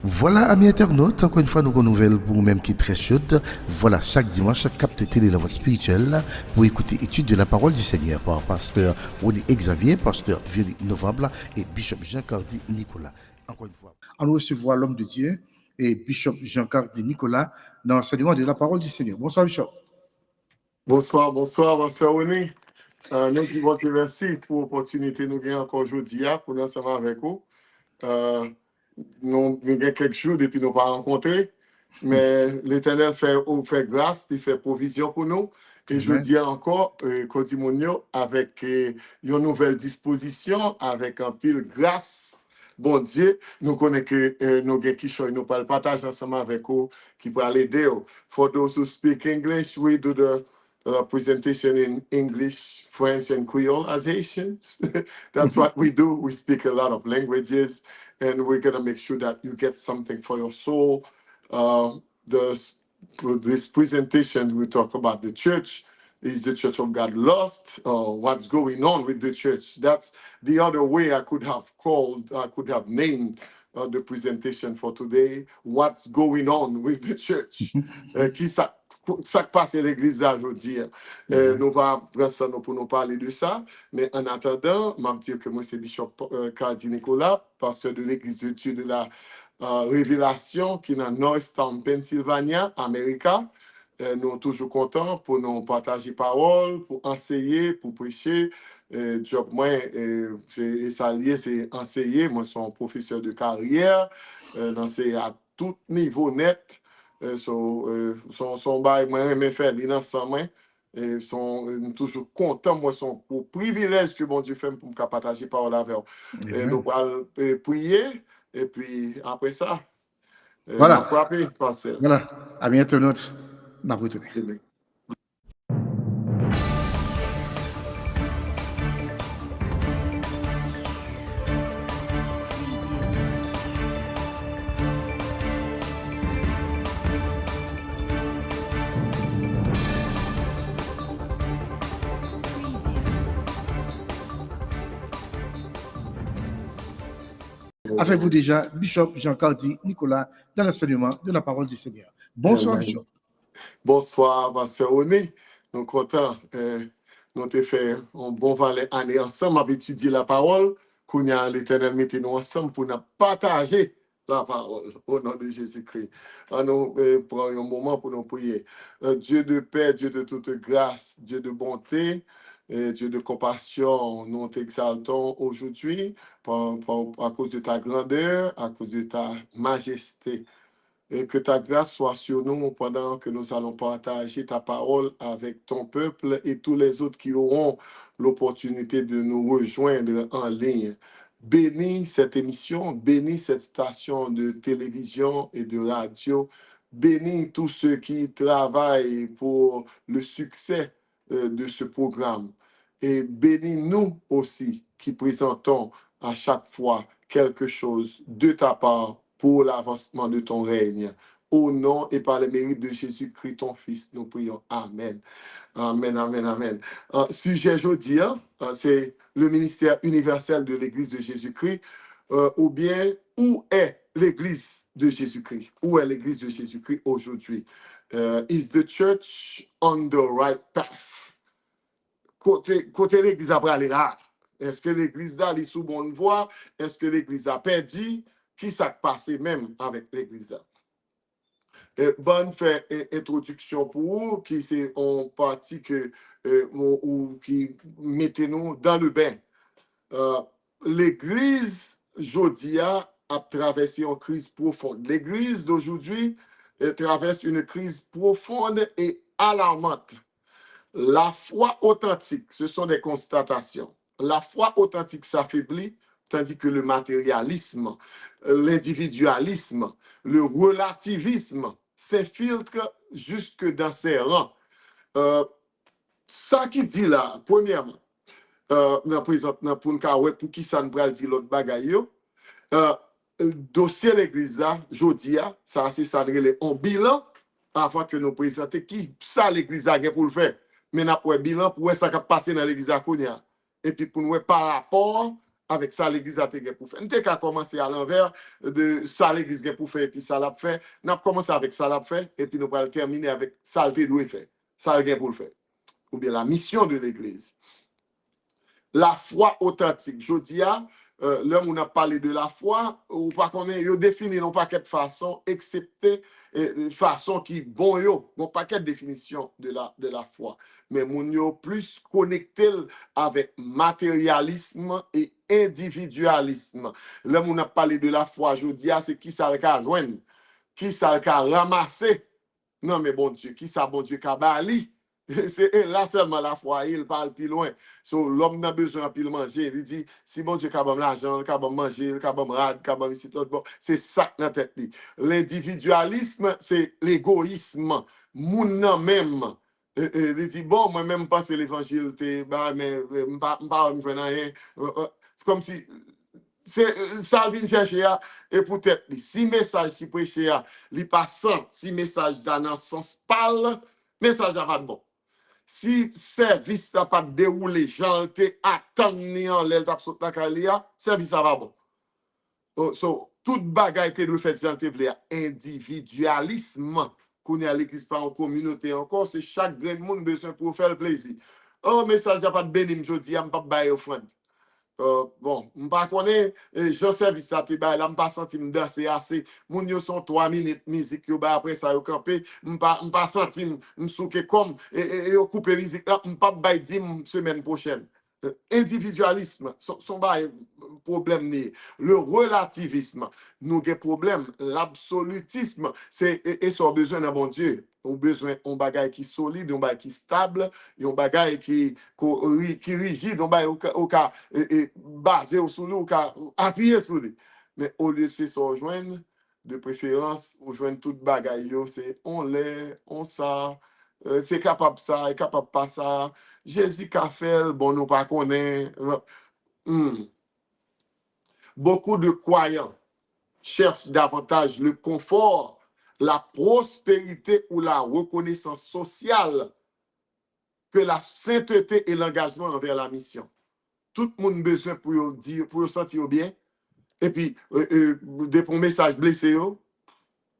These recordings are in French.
Voilà, amis internautes, encore une fois, nous renouvelle pour vous-même qui est très chaude. Voilà, chaque dimanche, capte télé la voix spirituelle pour écouter étude de la parole du Seigneur par pasteur Rony Xavier, pasteur Violi Novable et Bishop Jean-Cardi Nicolas. Encore une fois, on recevoir l'homme de Dieu et Bishop Jean-Cardi Nicolas dans l'enseignement de la parole du Seigneur. Bonsoir, Bishop. Bonsoir, René. Nous qui vous remercie pour l'opportunité nous avons encore aujourd'hui pour nous ensemble avec vous. Nous avons quelques jours depuis nous pas rencontrés, mais l'Éternel fait grâce, il fait provision pour nous. Et je dis encore, Codimonio, avec une nouvelle disposition, avec un pile grâce. Bon Dieu, nous connaissons que nous avons pas le partage ensemble avec vous qui peut aider. For those who speak English, we do the presentation in English, French, and Creole as Haitians. That's what we do. We speak a lot of languages, and we're going to make sure that you get something for your soul. This presentation, we talk about the church. Is the Church of God lost? What's going on with the church? That's the other way I could have named the presentation for today. What's going on with the church? Ça passe à l'église aujourd'hui. Nous allons prendre ça pour nous parler de ça. Mais en attendant, je vais dire que moi, c'est Bishop Cardi Nicolas, pasteur de l'église de Dieu de la Révélation qui est dans Northtown, Pennsylvania, Amérique. Nous sommes toujours contents pour nous partager parole, pour enseigner, pour prêcher. Job, moi, c'est enseigner. Moi, je suis un professeur de carrière. D'enseigner à tout niveau net. Son bail, moi, je faire l'inensemble. Sont toujours contents. Moi, son privilège que bon Dieu fait pour me partager parole avec eux. Nous allons prier. Et puis, après ça, voilà. Frapper, pasteur. Voilà, amis internautes, n'a retourné. Avec vous déjà, Bishop Jean-Cardi Nicolas, dans l'enseignement de la parole du Seigneur. Bonsoir, Bishop. Bonsoir, pasteur Oni. Nous sommes contents. Nous avons fait un bon valet année ensemble, à étudier la parole. Qu'on a l'Éternel mettait nous ensemble pour nous partager la parole au nom de Jésus-Christ. Nous prenons un moment pour nous prier. Dieu de paix, Dieu de toute grâce, Dieu de bonté, Dieu de compassion, nous t'exaltons aujourd'hui à cause de ta grandeur, à cause de ta majesté. Et que ta grâce soit sur nous pendant que nous allons partager ta parole avec ton peuple et tous les autres qui auront l'opportunité de nous rejoindre en ligne. Bénis cette émission, bénis cette station de télévision et de radio. Bénis tous ceux qui travaillent pour le succès de ce programme. Et bénis-nous aussi qui présentons à chaque fois quelque chose de ta part pour l'avancement de ton règne. Au nom et par le mérite de Jésus-Christ, ton Fils, nous prions. Amen. Amen, amen, amen. Sujet aujourd'hui, c'est le ministère universel de l'Église de Jésus-Christ, ou bien où est l'Église de Jésus-Christ? Où est l'Église de Jésus-Christ aujourd'hui? Is the church on the right path? Côté l'Église après aller là. Est-ce que l'Église là est sous bonne voie? Est-ce que l'Église a perdu? Qui s'est passé même avec l'Église? Bonne fait introduction pour vous, qui c'est en partie ou qui mettez-nous dans le bain. L'Église, Jodia, a traversé une crise profonde. L'Église d'aujourd'hui traverse une crise profonde et alarmante. La foi authentique, ce sont des constatations. La foi authentique s'affaiblit, tandis que le matérialisme, l'individualisme, le relativisme s'infiltre jusque dans ses rangs. Ça qui dit là, premièrement, pour qui ça ne peut dire l'autre bagaille, dossier l'église là, jodia, ça c'est ça un bilan avant que nous présenter qui ça l'église a pour le faire. Mais n'a pas bilan pour ça qui a passé dans l'église à Kounia. Et puis pour nous par rapport avec ça l'église a été pour faire. Nous avons commencé à l'envers de ça l'église a pour faire et puis ça l'a fait. Nous avons commencé avec ça l'a fait et puis nous allons terminer avec ça le doit faire. Ça le pour le faire. Ou bien la mission de l'église. La foi authentique. Je dis, là, on a parlé de la foi, ou pas qu'on est défini non pas quelle façon, excepté façon qui bon yo, bon pas quelle définition de la foi. Mais on yo plus connecté avec matérialisme et individualisme. Là, on a parlé de la foi, je dis, c'est qui ça le cas joindre, qui ça le cas ramasser. Non, mais bon Dieu, qui ça bon Dieu kabali? C'est là seulement la foi, il parle plus loin. So, l'homme n'a besoin de manger. Il dit, si bon Dieu a l'argent, il a manger, il a rad, il a ici, l'autre bon. C'est ça dans la tête. L'individualisme, c'est l'égoïsme. Moun même. Il dit, bon, moi-même, passer l'évangile, mais je ne pas rien. C'est comme si ça vient chercher et peut-être si message qui prêche il passe si message dans un sens parle message n'a pas de bon si service n'a pas déroulé j'en t'ai attendu en l'aile d'absolument la calia service ça va bon so toute bagaille que nous fait j'en t'ai individualisme qu'on est à l'église pas en communauté encore c'est chaque grain de monde besoin pour faire le plaisir oh message n'a pas de bénim je dis pas bailler offrande. Bon, je ne sais pas je service à te bail là, je pas senti me danser assez. Moun yo sont 3 minutes musique yo ba après ça yo campé, je pas senti me souke comme et yo couper musique là, je pas bail 10 semaine prochaine. Individualisme, son problème ni le relativisme, nous avons problème, l'absolutisme, c'est et son besoin d'un bon Dieu. On a besoin d'un bagage qui est solide, d'un bagage qui est stable, un bagage qui est rigide, un bagage qui est basé sur lui, ou appuyé sur lui. Mais au lieu de se rejoindre, de préférence, rejoindre tout bagage, c'est on l'est, on ça, c'est capable ça, est capable pas ça. Jésus qu'a fait, bon, nous pas connaît. Beaucoup de croyants cherchent davantage le confort, la prospérité ou la reconnaissance sociale que la sainteté et l'engagement envers la mission. Tout le monde a besoin pour dire, pour sentir bien. Et puis, des messages blessés,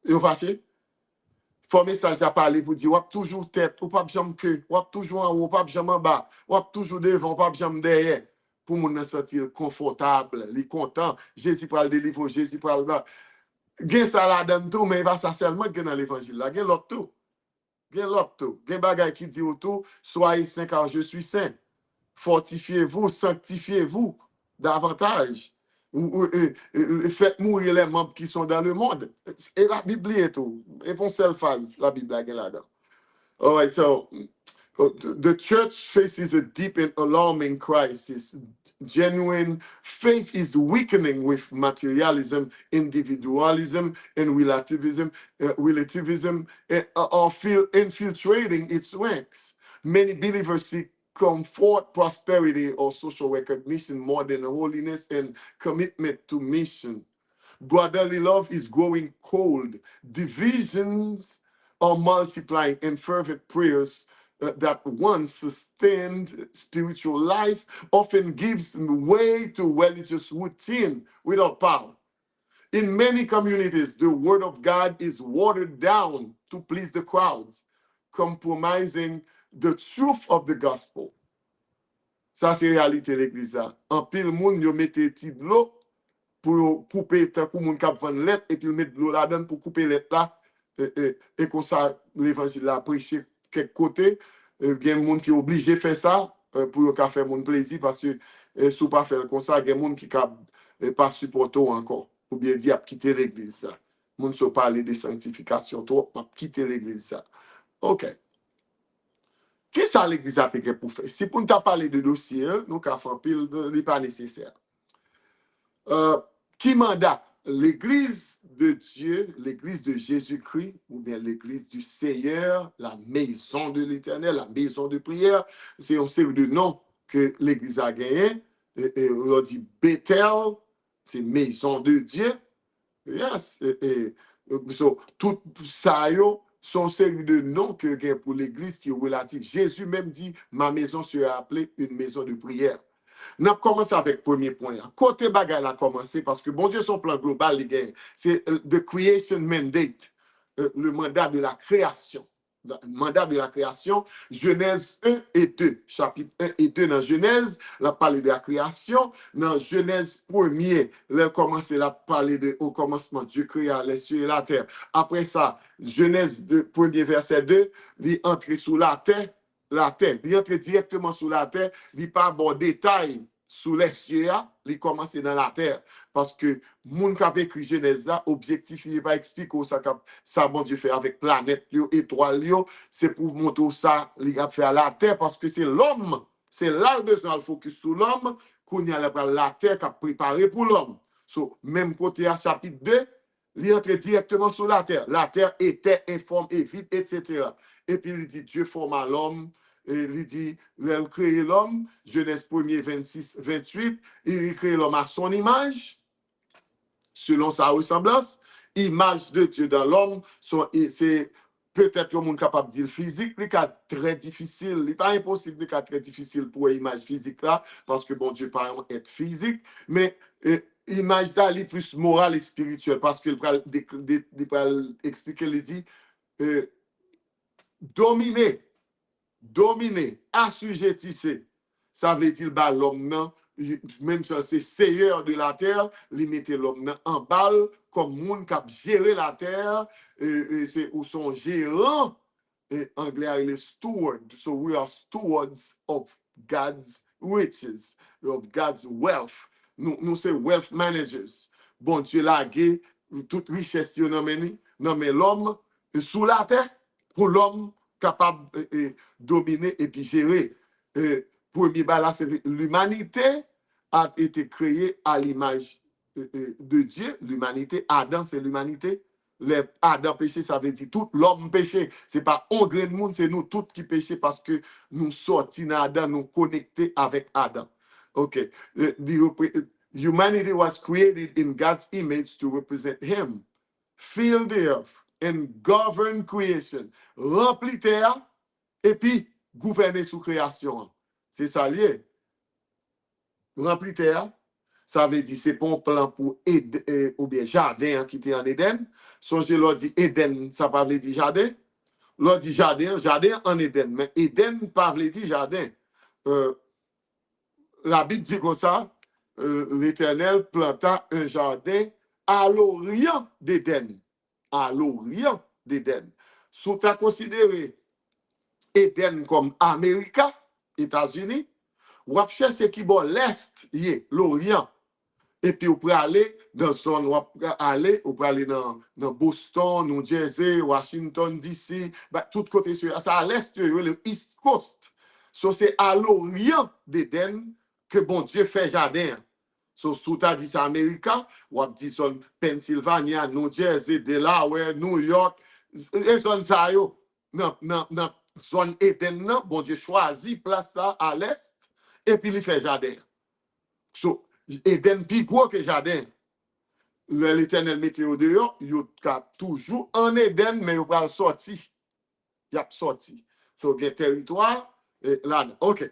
ils fâchés. Faut message à parler pour dire, wap toujours tête, ou pas jamais que, wap toujours en haut, pas jamais en bas, wap toujours devant, pas jamais derrière. Pour nous sentir confortable, les content. Jésus parle de délivrer, Jésus parle là. Gen ça là dans tout, mais il va ça seulement dans l'évangile là. Gen l'autre tout. Gen l'autre tout. Gen bagay qui dit autour, soyez saints car je suis saint. Fortifiez-vous, sanctifiez-vous davantage. Faites mourir les membres qui sont dans le monde. Et la Bible est tout. Et pour seule phase, la Bible est là-dedans. All right, so the church faces a deep and alarming crisis. Genuine faith is weakening with materialism, individualism, and relativism are infiltrating its ranks. Many believers seek comfort, prosperity, or social recognition more than holiness and commitment to mission. Brotherly love is growing cold. Divisions are multiplying, and fervent prayers that once sustained spiritual life often gives way to religious routine without power. In many communities, the word of God is watered down to please the crowds, compromising the truth of the gospel. Ça, c'est la réalité de l'église. En pile, moun yo mette ti de l'eau pour couper, tant que moun kap vendre lettre, et puis mettre de l'eau là-dedans pour couper lettre là, et comme ça, l'évangile a prêché quelque côté. Il y a des gens qui sont obligés de faire ça pour faire mon plaisir, parce que si vous ne pas faire comme ça, il y a des gens qui ne pas supporter encore, ou bien dire quitter l'église. Les gens ne parlent de sanctification, trop, quitter l'église. OK. Qu'est-ce que l'église a fait pour faire? Si pour nous parler de dossier, nous avons fait pile, ce n'est pas nécessaire. Qui mandat? L'église de Dieu, l'église de Jésus-Christ, ou bien l'église du Seigneur, la maison de l'Éternel, la maison de prière, c'est un série de noms que l'église a gagné. Et on dit Bethel, c'est maison de Dieu. Yes. So, tout ça, sont série de noms que gagne pour l'église qui est relative. Jésus même dit, ma maison sera appelée une maison de prière. Nous commençons avec le premier point. Côté bagay a commencé parce que bon Dieu, son plan global, les gars, c'est the creation mandate, le mandat de la création. Le mandat de la création, Genèse 1 et 2, chapitre 1 et 2 dans Genèse, la parler de la création. Dans Genèse 1er, là commencé à parler de au commencement, Dieu créa les cieux et la terre. Après ça, Genèse 2, premier verset 2, il entre sous la terre, il entre directement sous la terre, il pas bon détail sous les cieux, il commence dans la terre. Parce que moun qui a écrit Genèse là, objectif, il va expliquer ça bon Dieu fait avec planète, étoile, c'est pour montrer ça, il a fait à la terre, parce que c'est l'homme, c'est là le besoin de focus sur l'homme, qu'on y a la terre qui a préparé pour l'homme. So, même côté à chapitre 2, il entre directement sur la terre. La terre était informe et vide, etc. Et puis il dit, Dieu forma l'homme. Et il dit, il a créé l'homme, Genèse 1er, 26, 28, il a créé l'homme à son image, selon sa ressemblance, image de Dieu dans l'homme, c'est peut-être que monde capable de dire physique, c'est très difficile, c'est pas impossible, c'est très difficile pour l'image physique là, parce que bon Dieu pas être physique, mais image là, est plus morale et spirituelle, parce qu'il va expliquer, il dit, dominer, assujettissez. Ça veut dire bah, l'homme, même si c'est seigneur de la terre, il mettait l'homme en balle comme monde qui a géré la terre, c'est où son gérant, et anglais il est steward. So we are stewards of God's riches, of God's wealth. Nous c'est wealth managers. Bon Dieu lagué toute richesse non mais l'homme sous la terre pour l'homme capable de dominer et puis gérer. Premier là, c'est l'humanité a été créée à l'image de Dieu. L'humanité, Adam, c'est l'humanité. Adam péché, ça veut dire tout l'homme péché. C'est pas un grain de monde, c'est nous tous qui péchons parce que nous sortis d'Adam, nous connectés avec Adam. OK. Humanity was created in God's image to represent Him. Fill the earth and govern creation. Remplis terre et puis gouverner sous création. C'est ça lié. Remplis terre, ça veut dire c'est pas un plan pour aider, ou bien jardin qui était en Éden. Songez, l'on dit Éden, ça pas veut dire jardin. L'on dit jardin en Éden. Mais Éden pas veut dire jardin. La Bible dit comme ça, l'Éternel planta un jardin à l'orient d'Éden. À l'orient d'Éden. Si tu as considéré Éden comme Amérique, États-Unis, ou va chercher qui bon l'Est, l'Orient. Et puis, vous pouvez aller dans zone, vous pouvez aller dans Boston, New Jersey, Washington, D.C., tout côté sur ça, à l'Est, le East Coast. So, c'est à l'Orient d'Éden que bon Dieu fait jardin. So, sous ta dit ça Amérique, ou a dit son Pennsylvania, New Jersey, Delaware, New York, et zone ça yo, non, zone Éden, bon Dieu choisit place ça à l'Est, et puis il fait jardin. So, Éden plus gros que jardin. L'Éternel météo dehors, il y a toujours en Éden, mais il va sortir. Il a sorti. So, il y a territoire, là, OK.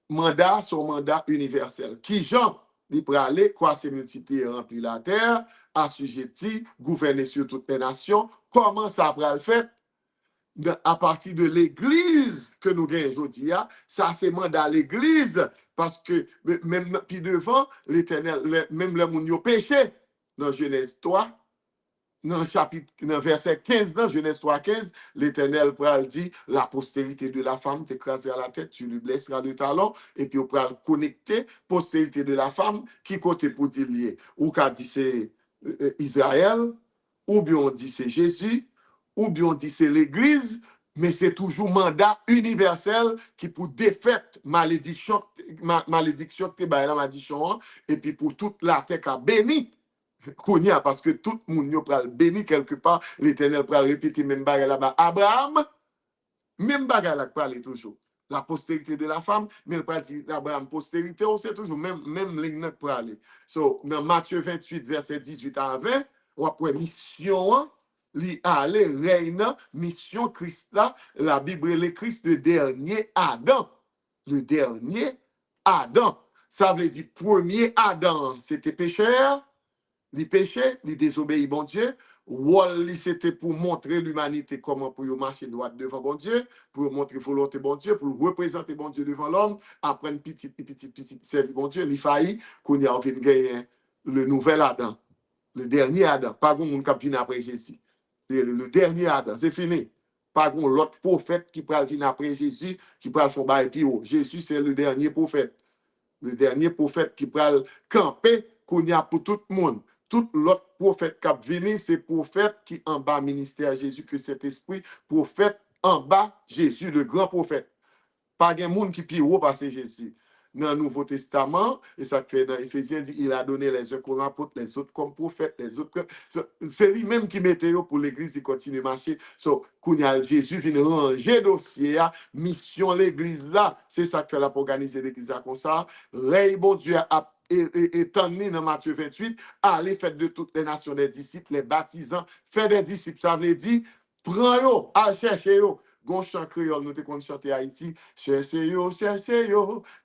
Mandat, son mandat universel. Qui Jean, il peut aller, quoi, c'est multiplier, remplir la terre, assujetti, gouverner sur toutes les nations. Comment ça va le faire? À partir de l'église que nous gagnons aujourd'hui, ça c'est mandat l'église, parce que même puis devant, l'Éternel, même le monde a péché, dans Genèse 3, dans verset 15, dans Genèse 3, 15, l'Éternel dit, la postérité de la femme t'écraser à la tête, tu lui blesseras de talons, et puis on peut connecter postérité de la femme, qui côté pour dire lié, ou qu'a dit c'est Israël, ou bien on dit c'est Jésus, ou bien on dit c'est l'Église, mais c'est toujours mandat universel qui pour défaire malédiction que la malédiction, et puis pour toute la terre qui a béni, parce que tout le monde peut béni quelque part, l'Éternel peut répéter même bagarre là-bas. Abraham, même bagarre là parler toujours. La postérité de la femme, mais il peut dire Abraham postérité, c'est toujours même ligne pour aller. So, dans Matthieu 28, verset 18 à 20, on a mission, li aller reine mission Christ là, la Bible le Christ le dernier Adam, le dernier Adam. Ça veut dire, premier Adam, c'était pécheur, il péchait, il désobéit bon Dieu. Wall, c'était pour montrer l'humanité comment pour marcher droit devant bon Dieu, pour montrer volonté bon Dieu, pour représenter bon Dieu devant l'homme, après une petite service bon Dieu, il faillit qu'on y a envie de gagner le nouvel Adam, le dernier Adam, pas qu'on monde qui vient après Jésus. Le dernier Adam, c'est fini. Pas qu'on l'autre prophète qui peut venir après Jésus, qui peut faire bail plus haut. Jésus, c'est le dernier prophète. Le dernier prophète qui peut camper qu'on y a pour tout le monde. Tout l'autre prophète qui venu, c'est prophète qui en bas ministère Jésus que cet esprit, prophète en bas Jésus, le grand prophète. Pas de monde qui pire haut parce Jésus. Dans le Nouveau Testament, et ça fait dans Éphésiens, dit, il a donné les uns comme apôtres, les autres comme prophètes, les autres comme... C'est lui-même qui mettait pour l'église, il continue à marcher. So, quand Jésus vient ranger dossier, mission l'église là, c'est ça que fait la pour organiser l'église là comme ça. Rey bon Dieu a étendu dans Matthieu 28, allez faire de toutes les nations des disciples, les baptisants, faire des disciples, ça veut dire, prends-yo, à chercher yo. Gon chant créole, nous te qu'on chante Haïti. Cherchez yo,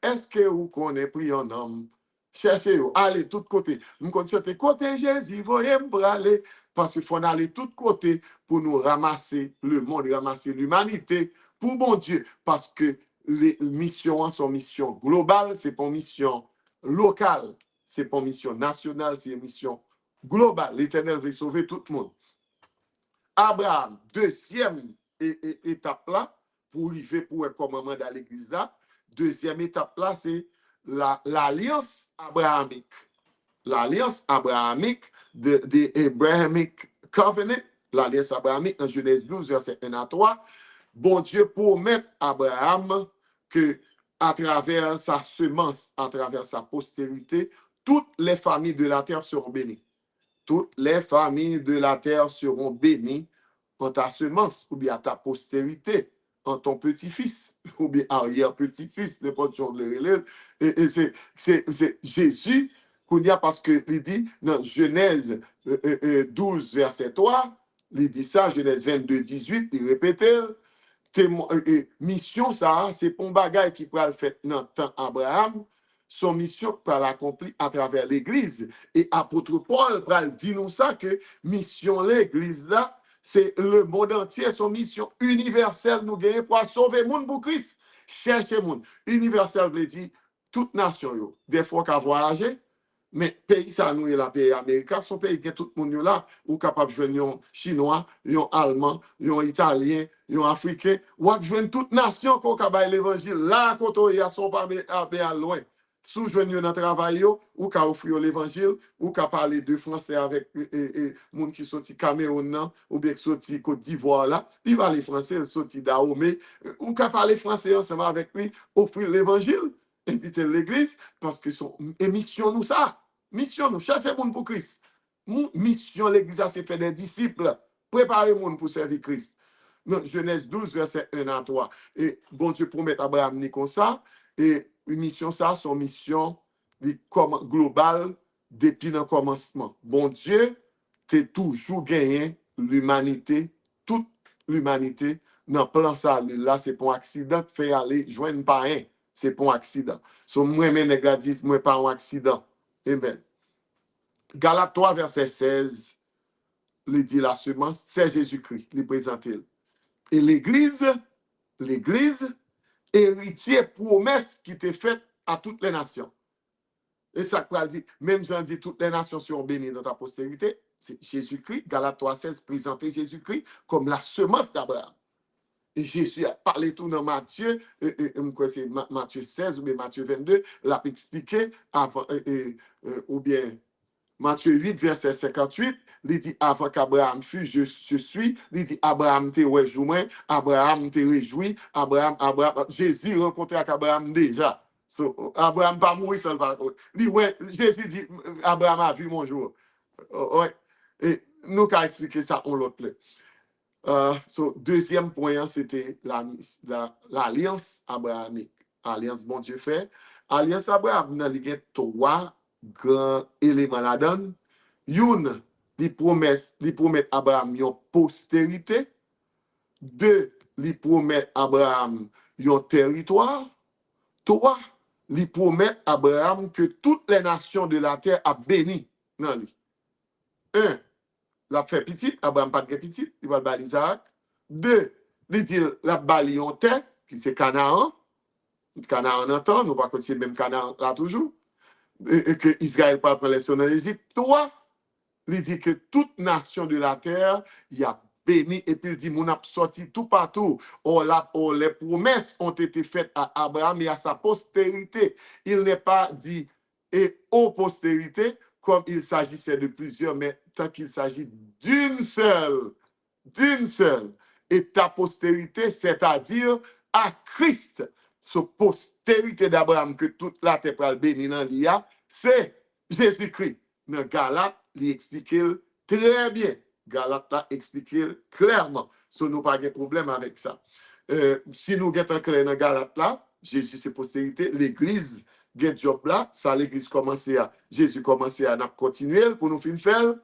est-ce que vous connaissez pris un homme? Cherchez yo, allez tout côté. Nous qu'on chante côté Jésus, voyez m'braler. Parce qu'il faut aller tout côté pour nous ramasser le monde, ramasser l'humanité pour bon Dieu. Parce que les missions sont missions globales, c'est pas une mission locale, c'est pas une mission nationale, c'est une mission globale. L'Éternel veut sauver tout le monde. Abraham, deuxième étape là, pour arriver pour un commandement dans l'église là. Deuxième étape là, c'est l'alliance abrahamique. L'alliance abrahamique de Abrahamic Covenant, l'alliance abrahamique en Genèse 12, verset 1 à 3. Bon Dieu promet à Abraham que à travers sa semence, à travers sa postérité, toutes les familles de la terre seront bénies. Toutes les familles de la terre seront bénies en ta semence, ou bien à ta postérité, en ton petit-fils, ou bien arrière-petit-fils, n'importe quoi le relève. Et c'est Jésus qu'on y a parce que il dit dans Genèse 12, verset 3, il dit ça, Genèse 22, 18, il répète, mission ça, c'est pour un bagage qui peut le faire dans le temps Abraham, son mission peut l'accomplir à travers l'Église. Et apôtre Paul dit nous ça que mission l'Église là, c'est le monde entier, son mission universelle nous gagne pour sauver le monde pour Christ. Chercher le monde. Universel veut dire toute nation, yo. Des fois qu'à voyager, mais pays ça nous est la pays américain, son pays qui est tout le monde là, ou capable de joindre un chinois, un allemand, un italien, un africain, ou à joindre toute nation qu'on a l'évangile là quand il y a son pas bien loin. Sous joindre dans travail ou qu'a offrir l'évangile ou qu'a parler de français avec monde qui sorti Cameroun ou bien qui sorti Côte d'Ivoire là, il va les français, il sorti Dahomey ou qu'a parler français ensemble avec lui, offrir l'évangile, inviter l'église parce que son mission nous ça. Mission nous chercher monde pour Christ. Mission l'église c'est faire des disciples, préparer monde pour servir Christ. Donc, Genèse 12 verset 1 à 3 et bon Dieu promet à Abraham ni comme ça et une mission ça, son mission globale depuis le commencement. Bon Dieu, t'es toujours gagné l'humanité, toute l'humanité, dans le plan ça. Là, c'est pour un accident que fait aller joindre pas un. C'est pour un accident. So, moi-même, les dit, moi, pas un accident. Amen. Galates 3, verset 16, il dit la semence, c'est Jésus-Christ, il présente. Et l'Église, héritier promesse qui était faite à toutes les nations. Et ça peut dire, même Jean dit, toutes les nations seront bénies dans ta postérité. C'est Jésus-Christ, Galates 3,16, présenté Jésus-Christ comme la semence d'Abraham. Et Jésus a parlé tout dans Matthieu, c'est Matthieu 16 ou bien Matthieu 22, l'a expliqué avant, ou bien Matthieu 8, verset 58, il dit avant qu'Abraham fût, je suis. Il dit Abraham te réjoui, Abraham te réjoui, Abraham, Jésus rencontré avec Abraham déjà. So, Abraham pas mourir sans le dit ouais, Jésus dit Abraham a vu mon jour. Ouais. Et nous qu'à expliquer ça on l'autre plaît. Deuxième point, c'était l'alliance abrahamique. Alliance bon Dieu fait. Alliance Abraham, il y a trois grands éléments là-dedans. Une, il promet Abraham une postérité. Deux, il promet Abraham un territoire. Trois, il promet à Abraham que toutes les nations de la terre a béni dans lui. Un, la fait petit, Abraham pas de petit, il va bali Isaac. Deux, il dit la bali en terre, qui c'est Canaan. Canaan en temps, nous pas continuer même Canaan là toujours. Et que Israël pas prendre les sons en Égypte. Trois, il dit que toute nation de la terre, il y a béni, et puis il dit, mon a sorti tout partout. Les promesses ont été faites à Abraham et à sa postérité. Il n'est pas dit et aux postérités, comme il s'agissait de plusieurs, mais tant qu'il s'agit d'une seule, et ta postérité, c'est-à-dire à Christ, sa postérité d'Abraham, que toute la terre pral béni dans l'IA, c'est Jésus-Christ. Dans Galate, il explique très bien. Galate l'a expliqué clairement. So, nous pas de problème avec ça. Si nous avons clair dans Galate là, Jésus c'est postérité, l'église, get job là, ça l'église commençait à, Jésus commençait à continuer pour nous faire.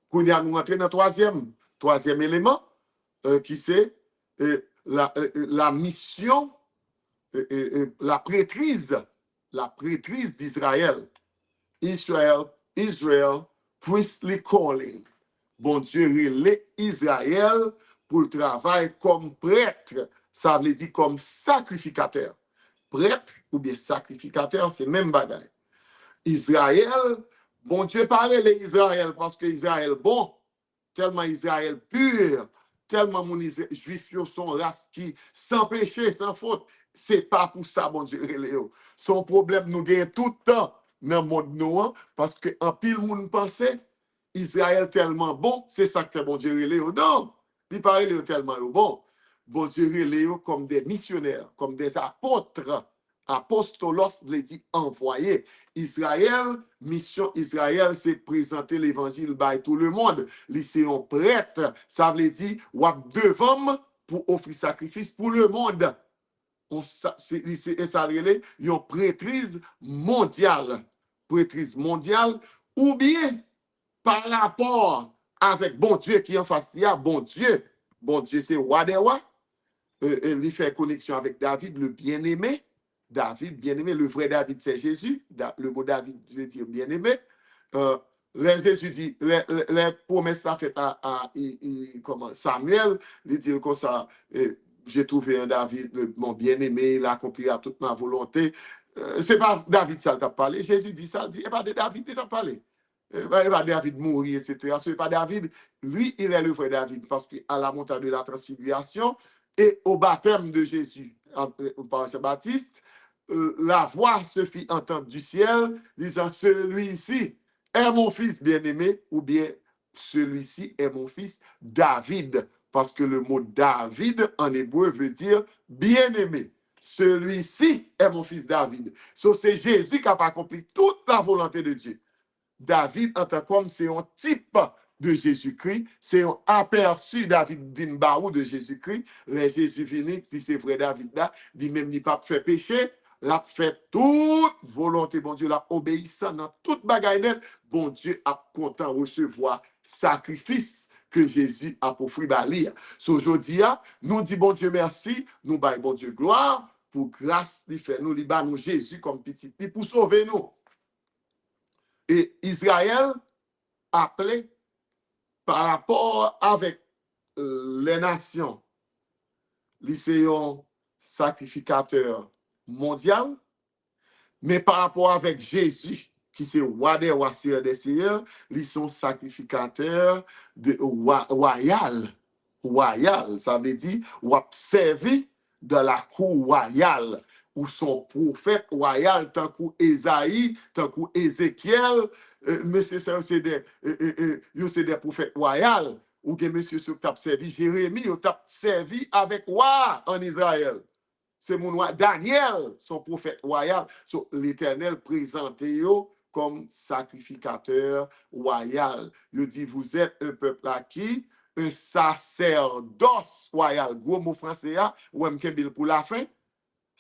Qu'on y a nous entrer dans le troisième élément, qui c'est la mission, la prêtrise d'Israël. Israel, priestly calling. Bon Dieu relève Israël pour le travail comme prêtre. Ça veut dire comme sacrificateur. Prêtre ou bien sacrificateur, c'est même bagaille. Israël, bon Dieu parlait d'Israël parce que Israël bon, tellement Israël pur, tellement mon juifs sont race qui sans péché, sans faute. C'est pas pour ça, bon Dieu relève. Son problème nous gagne tout le temps dans le monde noir parce que en pile monde pensait Israël tellement bon, c'est ça que bon Dieu relève. Non, il parlait tellement bon. Bon Dieu relève comme des missionnaires, comme des apôtres. Apostolos veut dire envoyé. Israël, mission Israël, c'est présenter l'évangile by tout le monde. C'est un prêtre, ça veut dire wap devant pour offrir sacrifice pour le monde. C'est ça relève une prêtrise mondiale. Prêtrise mondiale ou bien par rapport avec bon Dieu qui en face, il y a bon Dieu c'est roi des rois. Il fait connexion avec David, le bien-aimé. David, bien-aimé, le vrai David, c'est Jésus. Le mot David veut dire bien-aimé. Jésus dit, les promesses ça fait à Samuel, il dit comme ça, j'ai trouvé un David, mon bien-aimé, il accomplira toute ma volonté. C'est pas David ça t'a parlé. Jésus dit ça, il dit, et pas de David qui t'a parlé. Et pas David mourir, etc. Ce n'est pas David. Lui, il est le vrai David parce qu'à la montagne de la transfiguration et au baptême de Jésus par Jean-Baptiste, la voix se fit entendre du ciel disant celui-ci est mon fils bien-aimé ou bien celui-ci est mon fils David parce que le mot David en hébreu veut dire bien-aimé. Celui-ci est mon fils David. C'est Jésus qui a accompli toute la volonté de Dieu. David, en tant qu'homme, c'est un type de Jésus-Christ, c'est un aperçu David d'Inbaou de Jésus-Christ. Les Jésus vini, si c'est vrai David là, dit même ni pas fait péché, l'a fait toute volonté, bon Dieu, l'a obéissant dans toute bagaille net, bon Dieu a content recevoir sacrifice que Jésus a pour fruit balir. Aujourd'hui, nous dit bon Dieu merci, nous baillons bon Dieu gloire, pour grâce, il fait nous, il nous Jésus comme petit, pour sauver nous. Et Israël appelé par rapport avec les nations, lycéens sacrificateur mondial, mais par rapport avec Jésus, qui c'est roi des rois, seigneur des seigneurs, ils sont sacrificateurs royal. Royal, ça veut dire, ou servi de la cour royale. Ou son prophète royal, tant qu'ou Esaïe, tant qu'ou Ézéchiel, monsieur, c'est des prophètes royaux, ou que monsieur, qui t'a servi Jérémie, ou t'a servi avec roi en Israël. C'est mon roi Daniel, son prophète royal. L'Éternel présenté comme sacrificateur royal. Il dit, vous êtes un peuple acquis, un sacerdoce royal. Gros mot français, ou même pour la fin.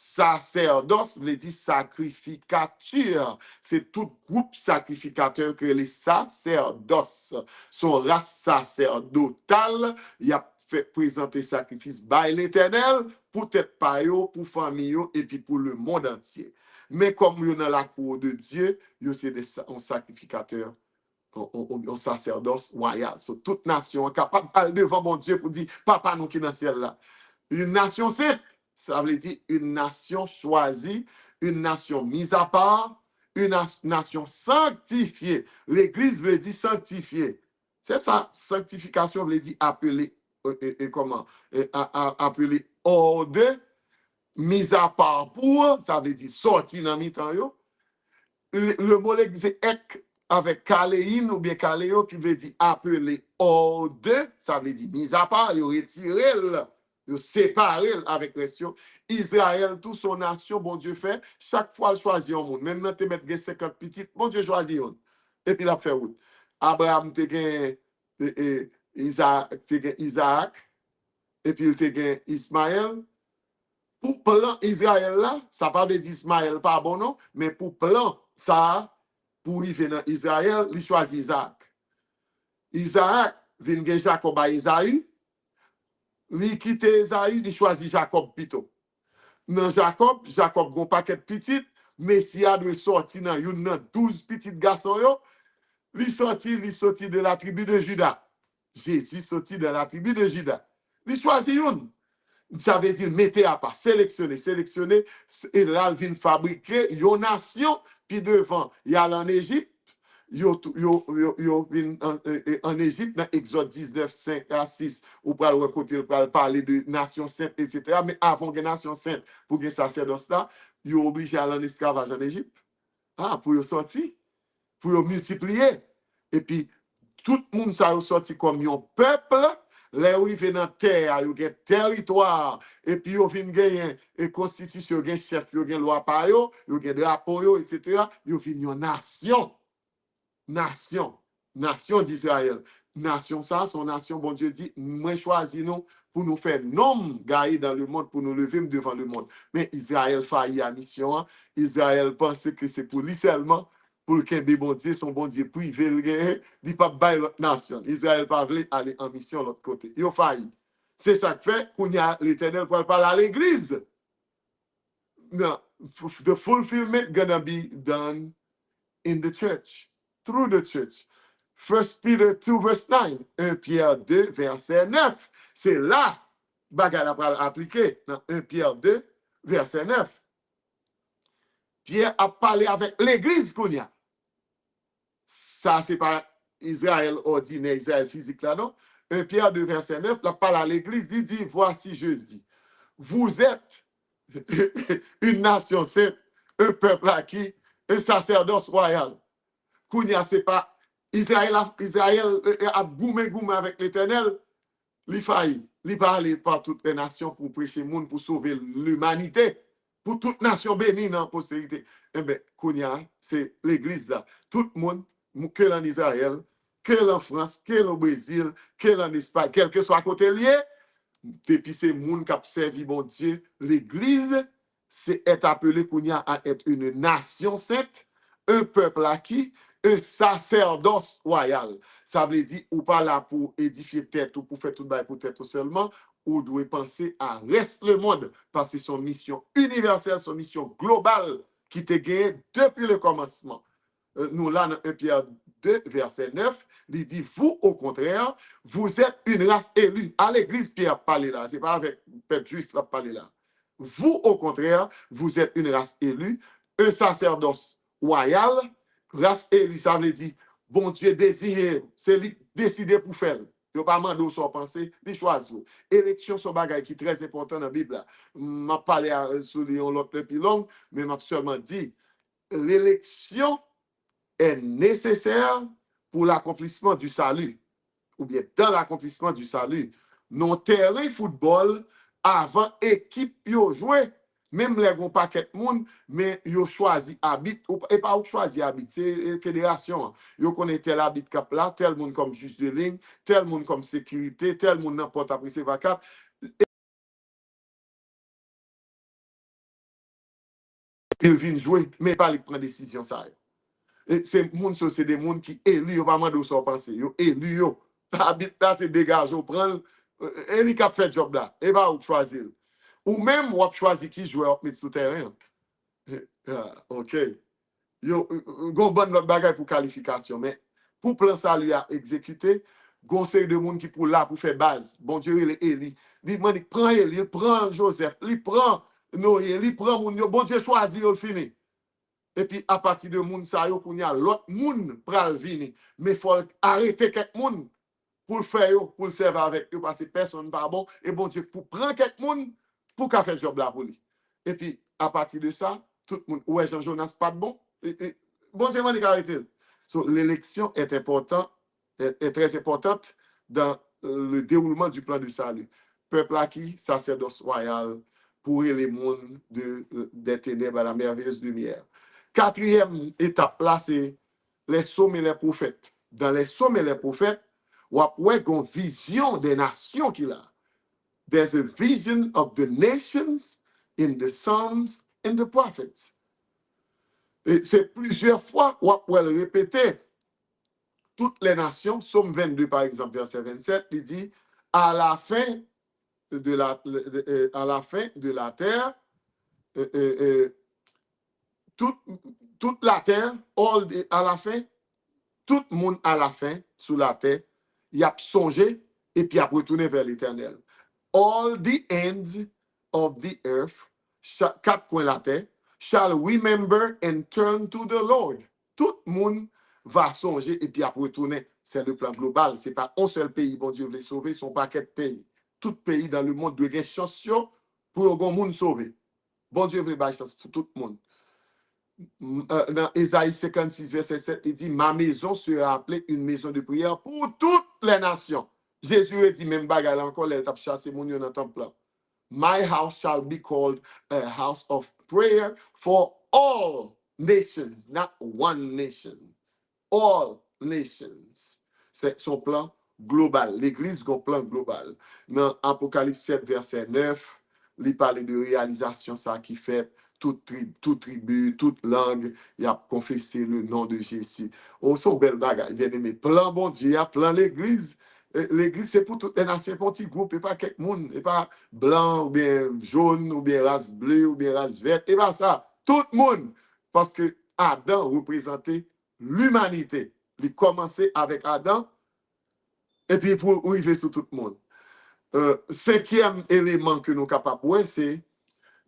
Sacerdoce veut dire sacrificature. C'est tout groupe sacrificateur que les sacerdoces. Son race sacerdotale, il y a fait présenter sacrifice by l'Éternel, pour tête pa yo, pour famille yo, et puis pour le monde entier. Mais comme yo dans la cour de Dieu, yo c'est un sacrificateur, un sacerdoce royal. So, toute nation est capable d'aller devant mon Dieu pour dire, papa nous qui dans le ciel là. Une nation sainte, ça veut dire une nation choisie, une nation mise à part, une nation sanctifiée. L'Église veut dire sanctifiée. C'est ça, sanctification veut dire appeler, comment? Appeler ordre, mise à part pour, ça veut dire sortir dans mi-temps. Le mot c'est ek avec kaléine ou bien kaléo qui veut dire appeler ordre, ça veut dire mise à part, retirer, séparer avec question. Israël, toute son nation, bon Dieu fait, chaque fois il choisit un monde. Maintenant, tu mets 50 petites, bon Dieu choisit un. Et puis il a fait route. Abraham, tu as Isaac, et puis il te Ismaël. Pour plan Israël là, ça parle d'Ismaël, pas bon non, mais pour plan ça, pour y venir dans Israël, il choisit Isaac. Isaac vient de Jacob à Isaïe, il quitte Isaïe, il choisit Jacob plutôt. Dans Jacob a un paquet de petites, Messia doit sortir dans une 12 petits garçons, il sorti de la tribu de Juda. Jésus sorti de la tribu de Juda. Il choisit une. Ça veut dire mettez à part, sélectionner, et là, il vient fabriquer une nation, puis devant, il y a en Égypte, il y a en Égypte, dans Exode 19, 5 à 6, on peut parler de nation sainte, etc. Mais avant que nation sainte, pour que sacerdoce là, il est obligé à aller en esclavage en Égypte. Ah, pour y sortir, pour y multiplier. Et puis, tout le monde ça sorti comme un peuple. Là où ils viennent dans terre, ils ont un territoire, et puis ils viennent gagner une constitution, ils ont un chef, ils ont une loi par eux, ils ont un drapeau, etc. Ils viennent une nation. Nation d'Israël. Nation ça, son nation, bon Dieu dit, moi choisis nous pour nous faire nom gaï dans le monde, pour nous lever devant le monde. Mais Israël faillit à mission. Israël pensait que c'est pour lui seulement. Pour que des bon Dieu, son bon Dieu privé, il dit pas bailler l'autre nation. Israël pas voulu aller en mission de l'autre côté. Il a failli. C'est ça qui fait qu'on y a l'Éternel pour parler à l'Église. No, the fulfillment gonna be done in the church, through the church. 1 Peter 2, verse 9. 1 Pierre 2, verset 9. C'est là, bagarre à appliquer dans 1 Pierre 2, verset 9. Pierre a parlé avec l'Église qu'on y a. Ça, c'est pas Israël ordinaire, Israël physique là, non? 1 Pierre 2, verset 9, là, parle à l'église, il dit, voici, je dis, vous êtes une nation sainte, un peuple acquis, un sacerdoce royal. Kounia, c'est pas Israël a goumé avec l'Éternel, il faillit. Il va aller par toutes les nations pour prêcher le monde, pour sauver l'humanité, pour toute nation bénie en postérité. Eh bien, Kounia, c'est l'église là. Tout le monde, que en Israël, que en France, que au Brésil, que en Espagne, quel que soit côté lié, depuis ces monde qui a servi bon Dieu, l'église, c'est être appelé Kounia à être une nation sainte, un peuple acquis, un sacerdoce royal. Ça veut dire, ou pas là pour édifier tête ou pour faire tout le bail pour tête seulement, ou doit penser à reste le monde, parce que c'est son mission universelle, son mission globale qui te gagne depuis le commencement. Nous, là, dans 1 Pierre 2, verset 9, il dit, vous, au contraire, vous êtes une race élue. À l'église, Pierre parle là, c'est pas avec le peuple juif qui parle là. Vous, au contraire, vous êtes une race élue, un sacerdoce royal. Race élue, ça veut dire, bon Dieu désigné, c'est lui décidé pour faire. Il n'y a pas demandé où son pensée, il choisit. Élection, c'est un bagage qui est très important dans la Bible. Je ne parlé sur l'autre plus long, mais je seulement dit, l'élection est nécessaire pour l'accomplissement du salut, ou bien dans l'accomplissement du salut. Non terrain football, avant équipe yo joué, même les gros paquet de monde, mais yo choisi habit, et pas choisi habit, c'est fédération. Yo connaît tel habit cap là, tel monde comme juge de ligne, tel monde comme sécurité, tel monde n'importe après c'est vacant. Il vient jouer, mais pas les prendre décision ça. C'est des gens qui élus, pas mal de son pensée. Ils élus, habite là, c'est dégage, prendre, Et qui a fait job là, et va ou choisir. Ou même ou choisir qui joueur mettre sous terrain. OK. Yo, gon bonne notre bagage pour qualification, mais pour plan ça lui a exécuté, gon série de monde qui pour là pour faire base. Bon Dieu, il est Eli. Il prend Eli, il prend Joseph, il prend Noé, il prend moun yo. Bon Dieu choisit, il fini. Et puis à partir de moun ça yo y a l'autre moun pral vini, mais faut arrêter quelques moun pour le faire yo, pour le servir avec eux parce que personne pas bon et bon Dieu pour prendre quelques moun pour faire job là pour lui. Et puis à partir de ça, tout le monde ouais Jean Jonas pas de bon. Bon Dieu m'a dit arrêter. So, l'élection est importante est très importante dans le déroulement du plan du salut. Peuple acquis, sacerdoce royal pour les mondes des ténèbres à la merveilleuse lumière. Quatrième étape là, c'est les sommes et les prophètes. Dans les sommes et les prophètes, on a une vision des nations qu'il a. There's a vision of the nations in the Psalms and the prophets. Et c'est plusieurs fois qu'on peut le répéter. Toutes les nations, Psaume 22 par exemple, verset 27, il dit à la fin de la terre, toute la terre, à la fin, tout le monde à la fin, sous la terre, il a songé et puis a retourné vers l'éternel. All the ends of the earth, quatre coins de la terre, shall remember and turn to the Lord. Tout le monde va songer et puis a retourner. C'est le plan global. Ce n'est pas un seul pays, bon Dieu veut sauver, son paquet de pays. Tout pays dans le monde doit avoir chance pour que le monde sauver. Bon Dieu veut avoir chance pour tout le monde. Dans Ésaïe 56, verset 7, il dit, ma maison sera appelée une maison de prière pour toutes les nations. Jésus a dit, même bagarre encore, il a chassé mon dans le temple. My house shall be called a house of prayer for all nations, not one nation. All nations. C'est son plan global. L'Église a un plan global. Dans Apocalypse 7, verset 9, il parle de réalisation, ça qui fait toute tribu, toute langue, il a confessé le nom de Jésus. Oh, son bel bagage, bien aimé. Plan bon Dieu, plan l'Église. L'Église, c'est pour toutes les nations, pour un petit groupe, et pas quelques monde, et pas blanc, ou bien jaune, ou bien race bleue, ou bien race verte, et pas ça. Tout le monde. Parce que Adam représentait l'humanité. Il commençait avec Adam, et puis pour arriver sur tout le monde. Cinquième élément que nous sommes capables de voir, c'est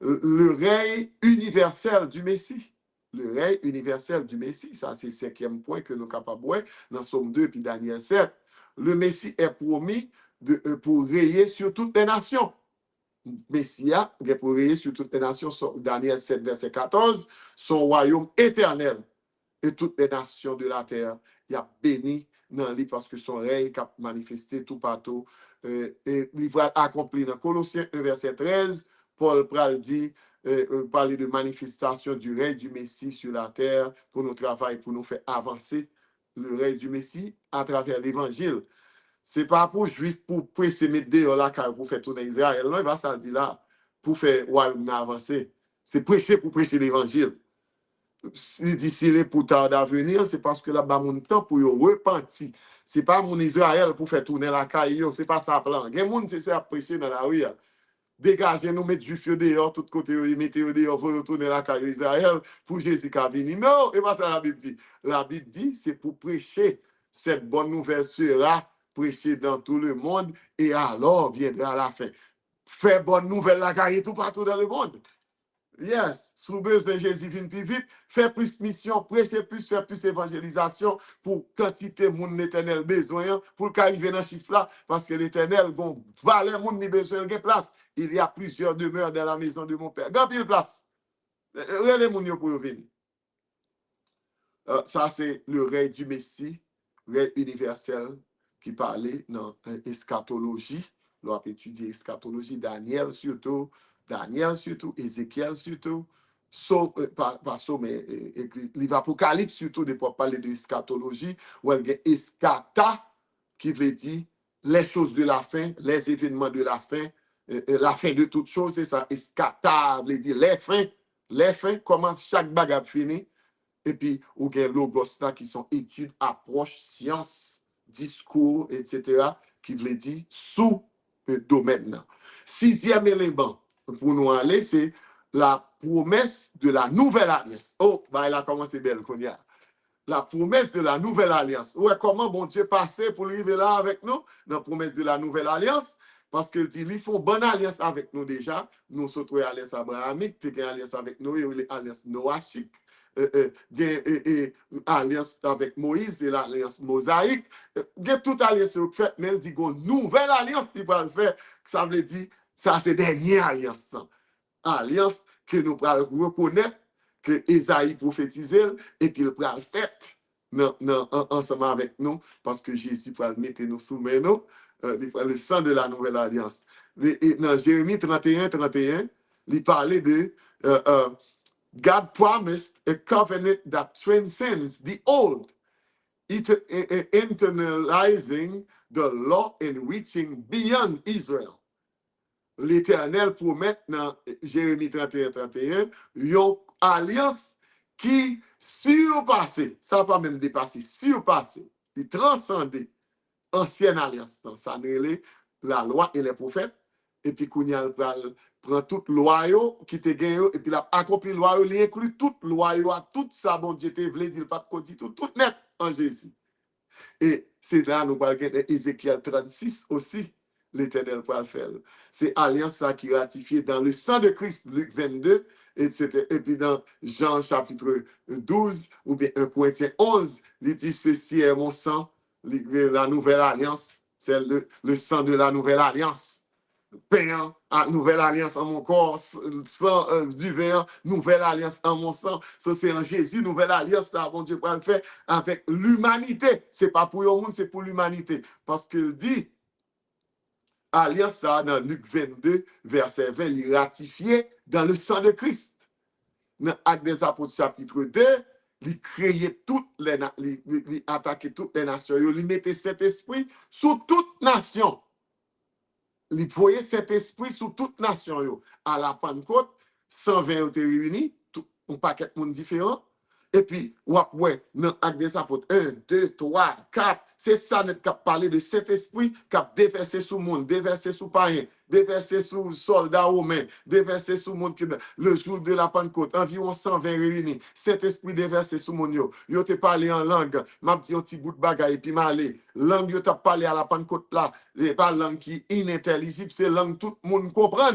le règne universel du Messie. Le règne universel du Messie, ça c'est le cinquième point que nous sommes capables de voir dans Somme 2 puis Daniel 7. Le Messie est promis pour régner sur toutes les nations. Messia est pour régner sur toutes les nations, Daniel 7, verset 14, son royaume éternel. Et toutes les nations de la terre, il a béni dans lui parce que son règne a manifesté tout partout. Et il va accomplir dans Colossiens 1, verset 13, Paul pral dit, parler de manifestation du règne du Messie sur la terre pour nos travail, pour nous faire avancer le règne du Messie à travers l'évangile. Ce n'est pas pour juifs pour presser mettre dehors là pour faire tourner Israël. Non, il va ça dire là pour faire royaume avancer. C'est prêcher pour prêcher l'évangile. D'ici les pour tard d'avenir, c'est parce que là-bas, mon temps pour y repentir. Ce n'est pas mon Israël pour faire tourner la caille, ce n'est pas ça plan. Il y a des gens qui essaient de prêcher dans la rue. Dégagez nous, mettre juifs dehors, tout côté, mettez dehors, vous retourner la caille Israël pour Jésus qui a venu. Non, et pas ça la Bible dit. La Bible dit, c'est pour prêcher. Cette bonne nouvelle sera prêchée dans tout le monde et alors viendra la fin. Faire bonne nouvelle la caille tout partout dans le monde. Yes, sous besoin Jésus vient plus vite, faire plus mission, prêcher plus, faire plus évangélisation pour quantité moun l'éternel besoin, pour qu'arriver dans le chiffre là, parce que l'éternel, bon, valeur moun ni besoin de place. Il y a plusieurs demeures dans la maison de mon père. Grand pile place. Relais moun yo pour venir. Ça, c'est le règne du Messie, règne universel qui parlait dans eschatologie. On a étudié eschatologie, Daniel surtout, Ézéchiel surtout, pas Somme, l'Apocalypse surtout, de pour parler de eschatologie, où il y a eschata, qui veut dire les choses de la fin, les événements de la fin de toutes choses, c'est ça, eschata, veut dire les fins, comment chaque bagarre finit, et puis, il y a logos qui sont études, approches, sciences, discours, etc., qui veut dire sous domaine. Sixième élément pour nous aller, c'est la promesse de la nouvelle alliance. Oh, bah, elle a commencé belle, qu'on y a. La promesse de la nouvelle alliance. Ouais, comment bon Dieu passait pour arriver là avec nous, dans la promesse de la nouvelle alliance? Parce qu'il dit, ils font bonne alliance avec nous déjà. Nous sommes alliance abrahamique, tu as alliance avec nous, et l'alliance noachique. Alliance avec Moïse et l'alliance mosaïque. Il y a toute alliance faite, mais il dit une nouvelle alliance qui va le faire. Ça veut dire, ça c'est dernière alliance. Alliance que nous pouvons reconnaître, que Isaïe prophétisait, et qu'il va le faire ensemble avec nous, parce que Jésus va le mettre nous sous nous, le sang de la nouvelle alliance. Dans Jérémie 31, il parlait de God promised a covenant that transcends the old, internalizing the law and reaching beyond Israel. L'Éternel promet dans Jérémie 31, une alliance qui surpasse, ça va pas même dépasser, surpasse, qui transcende l'ancienne alliance. Ça n'est la loi et les prophètes, et puis qu'on y a prend toute loi qui te gagne, et puis il a accompli loi, il inclut toute loi, tout ça, bon Dieu te voulait dire, pas de tout net en Jésus. Et c'est là, nous parlons d'Ézéchiel 36 aussi, l'Éternel va le faire. C'est alliance qui est ratifiée dans le sang de Christ, Luc 22, etc. Et puis dans Jean chapitre 12, ou bien 1 Corinthiens 11, il dit ceci est mon sang, la nouvelle alliance, c'est le sang de la nouvelle alliance. Payant à nouvelle alliance en mon corps, sang du vin, nouvelle alliance en mon sang. Ça, c'est en Jésus, nouvelle alliance, ça, bon Dieu, va le faire avec l'humanité. C'est pas pour le monde, c'est pour l'humanité. Parce qu'il dit, alliance, ça, dans Luc 22, verset 20, il est ratifié dans le sang de Christ. Dans Actes des Apôtres, chapitre 2, il créait toutes les il attaquait toutes les nations. Il mettait cet esprit sur toute nation. Il voyait cet esprit sur toute nation. Yo. À la Pentecôte, 120 ont été réunis, un paquet de monde différent. Et puis, ouais, dans Actes des Apôtres, 1, 2, 3, 4, c'est ça qui a parlé de cet esprit qui a déversé sur le monde, déversé sur païen, déversé sur soldats romains, déversé sur le monde qui le jour de la Pentecôte, environ 120 réunis. Cet esprit déversé sur le monde. Yo te parlé en langue, m'a dit un petit bout de bagaille, et puis m'a allé. Langue, yo t'a parlé à la Pentecôte là, c'est pas langue qui est inintelligible, c'est langue tout le monde comprend.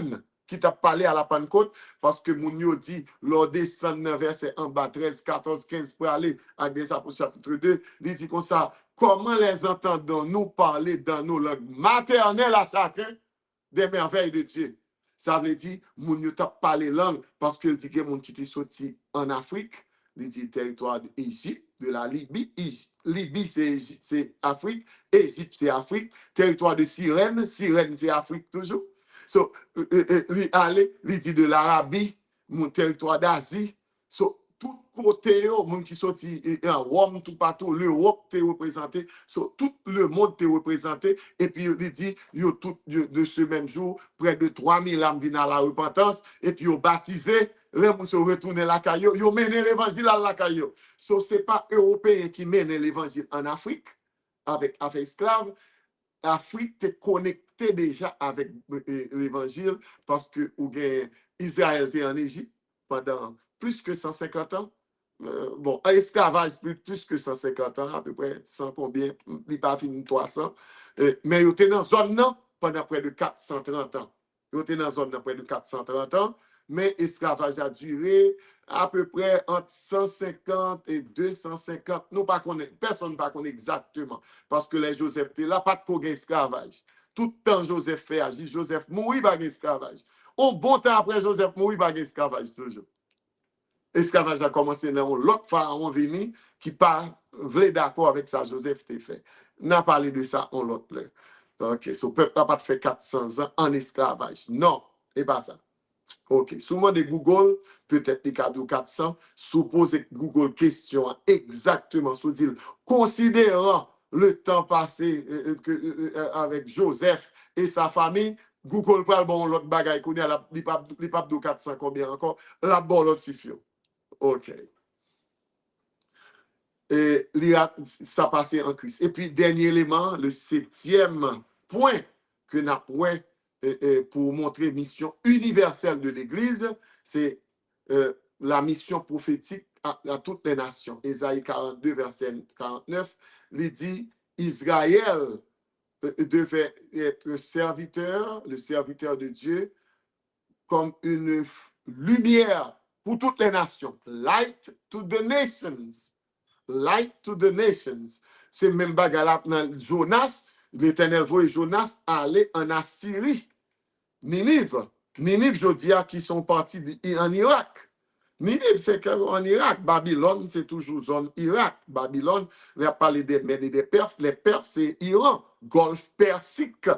Qui t'a parlé à la Pentecôte, parce que Mounio dit, l'on descend dans verset en bas, 13, 14, 15, pour aller à des apôtres chapitre 2, il dit comme ça, comment les entendons-nous parler dans nos langues maternelles à chacun des merveilles de Dieu? Ça veut dire, Mounio t'a parlé langue, parce qu'il dit que mon qui est sorti en Afrique, il dit territoire d'Égypte, de la Libye, Libye c'est Afrique, Égypte c'est Afrique, territoire de Cyrène, Cyrène c'est Afrique toujours. So, il dit de l'Arabie, mon territoire d'Asie. So, tout côté, monde qui sorti en Rome, tout partout, l'Europe est représentée. So, tout le monde est représenté. Et puis, il dit, tout de ce même jour, près de 3000 âmes viennent à la repentance. Et puis, ils ont baptisé. Les gens sont retournés à la caillou. Ils ont mené l'évangile à la caillou. So, ce n'est pas Européens qui mènent l'évangile en Afrique, avec esclaves. L'Afrique est connectée déjà avec l'évangile parce que Israël était en Égypte pendant plus que 150 ans. Bon, un esclavage plus que 150 ans, à peu près 100 combien, il n'est pas fini 300. Mais il était dans la zone pendant près de 430 ans. Il était dans la zone près de 430 ans, mais l'esclavage a duré à peu près entre 150 et 250. Nous, personne ne connaît exactement. Parce que les Joseph étaient là, pas de esclavage. Tout le temps, Joseph fait agir. Joseph mourit par l'esclavage. Un bon temps après, Joseph mourit par l'esclavage, toujours. L'esclavage a commencé dans l'autre pharaon venu qui pas voulait d'accord avec ça, Joseph t'a fait. N'a parlé de ça en l'autre. Ok, ce peuple n'a pas fait 400 ans en esclavage. Non, et pas ça. Ok, souvent de Google, peut-être des cadeaux 400, suppose Google question exactement, dit considérant le temps passé avec Joseph et sa famille, Google prend bon l'autre bagaille qu'on a, il pas de 400 combien encore, la bonne l'autre chiffre. Ok. Et ça passé en Christ. Et puis, dernier élément, le 7e point que n'a point pour montrer mission universelle de l'Église, c'est la mission prophétique à toutes les nations. Ésaïe 42, verset 49, il dit Israël devait être le serviteur de Dieu, comme une lumière pour toutes les nations. Light to the nations. Light to the nations. C'est même bagarre dans Jonas. L'Éternel voit Jonas aller en Assyrie. Ninive, Jodia, qui sont partis en Irak. Ninive, c'est en Irak. Babylone, c'est toujours zone Irak. Babylone, on a parlé des Mèdes et des Perses. Les Perses, c'est Iran. Golfe Persique.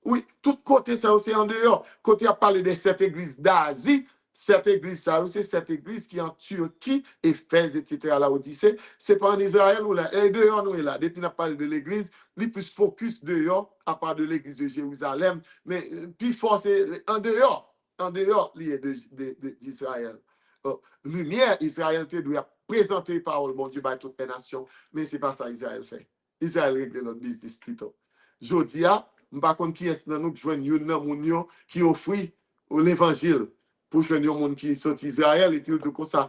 Oui, tout côté, ça aussi en dehors. Côté a parlé de cette église d'Asie, cette église, ça aussi, cette église qui est en Turquie, Éphèse, etc., la Odyssée, c'est pas en Israël ou là. Et dehors, nous est là. Depuis qu'on a parlé de l'église, lui plus focus dehors, à part de l'église de Jérusalem, mais plus fort, c'est en dehors, lié d'Israël. Lumière, Israël doit présenter parole, bon Dieu, par toutes les nations, mais c'est pas ça Israël fait. Israël règle notre business plutôt. Jodia, je ne sais pas qui est dans nous qui joignent qui offre l'évangile pour joindre un monde qui sont Israël et qui dit comme ça.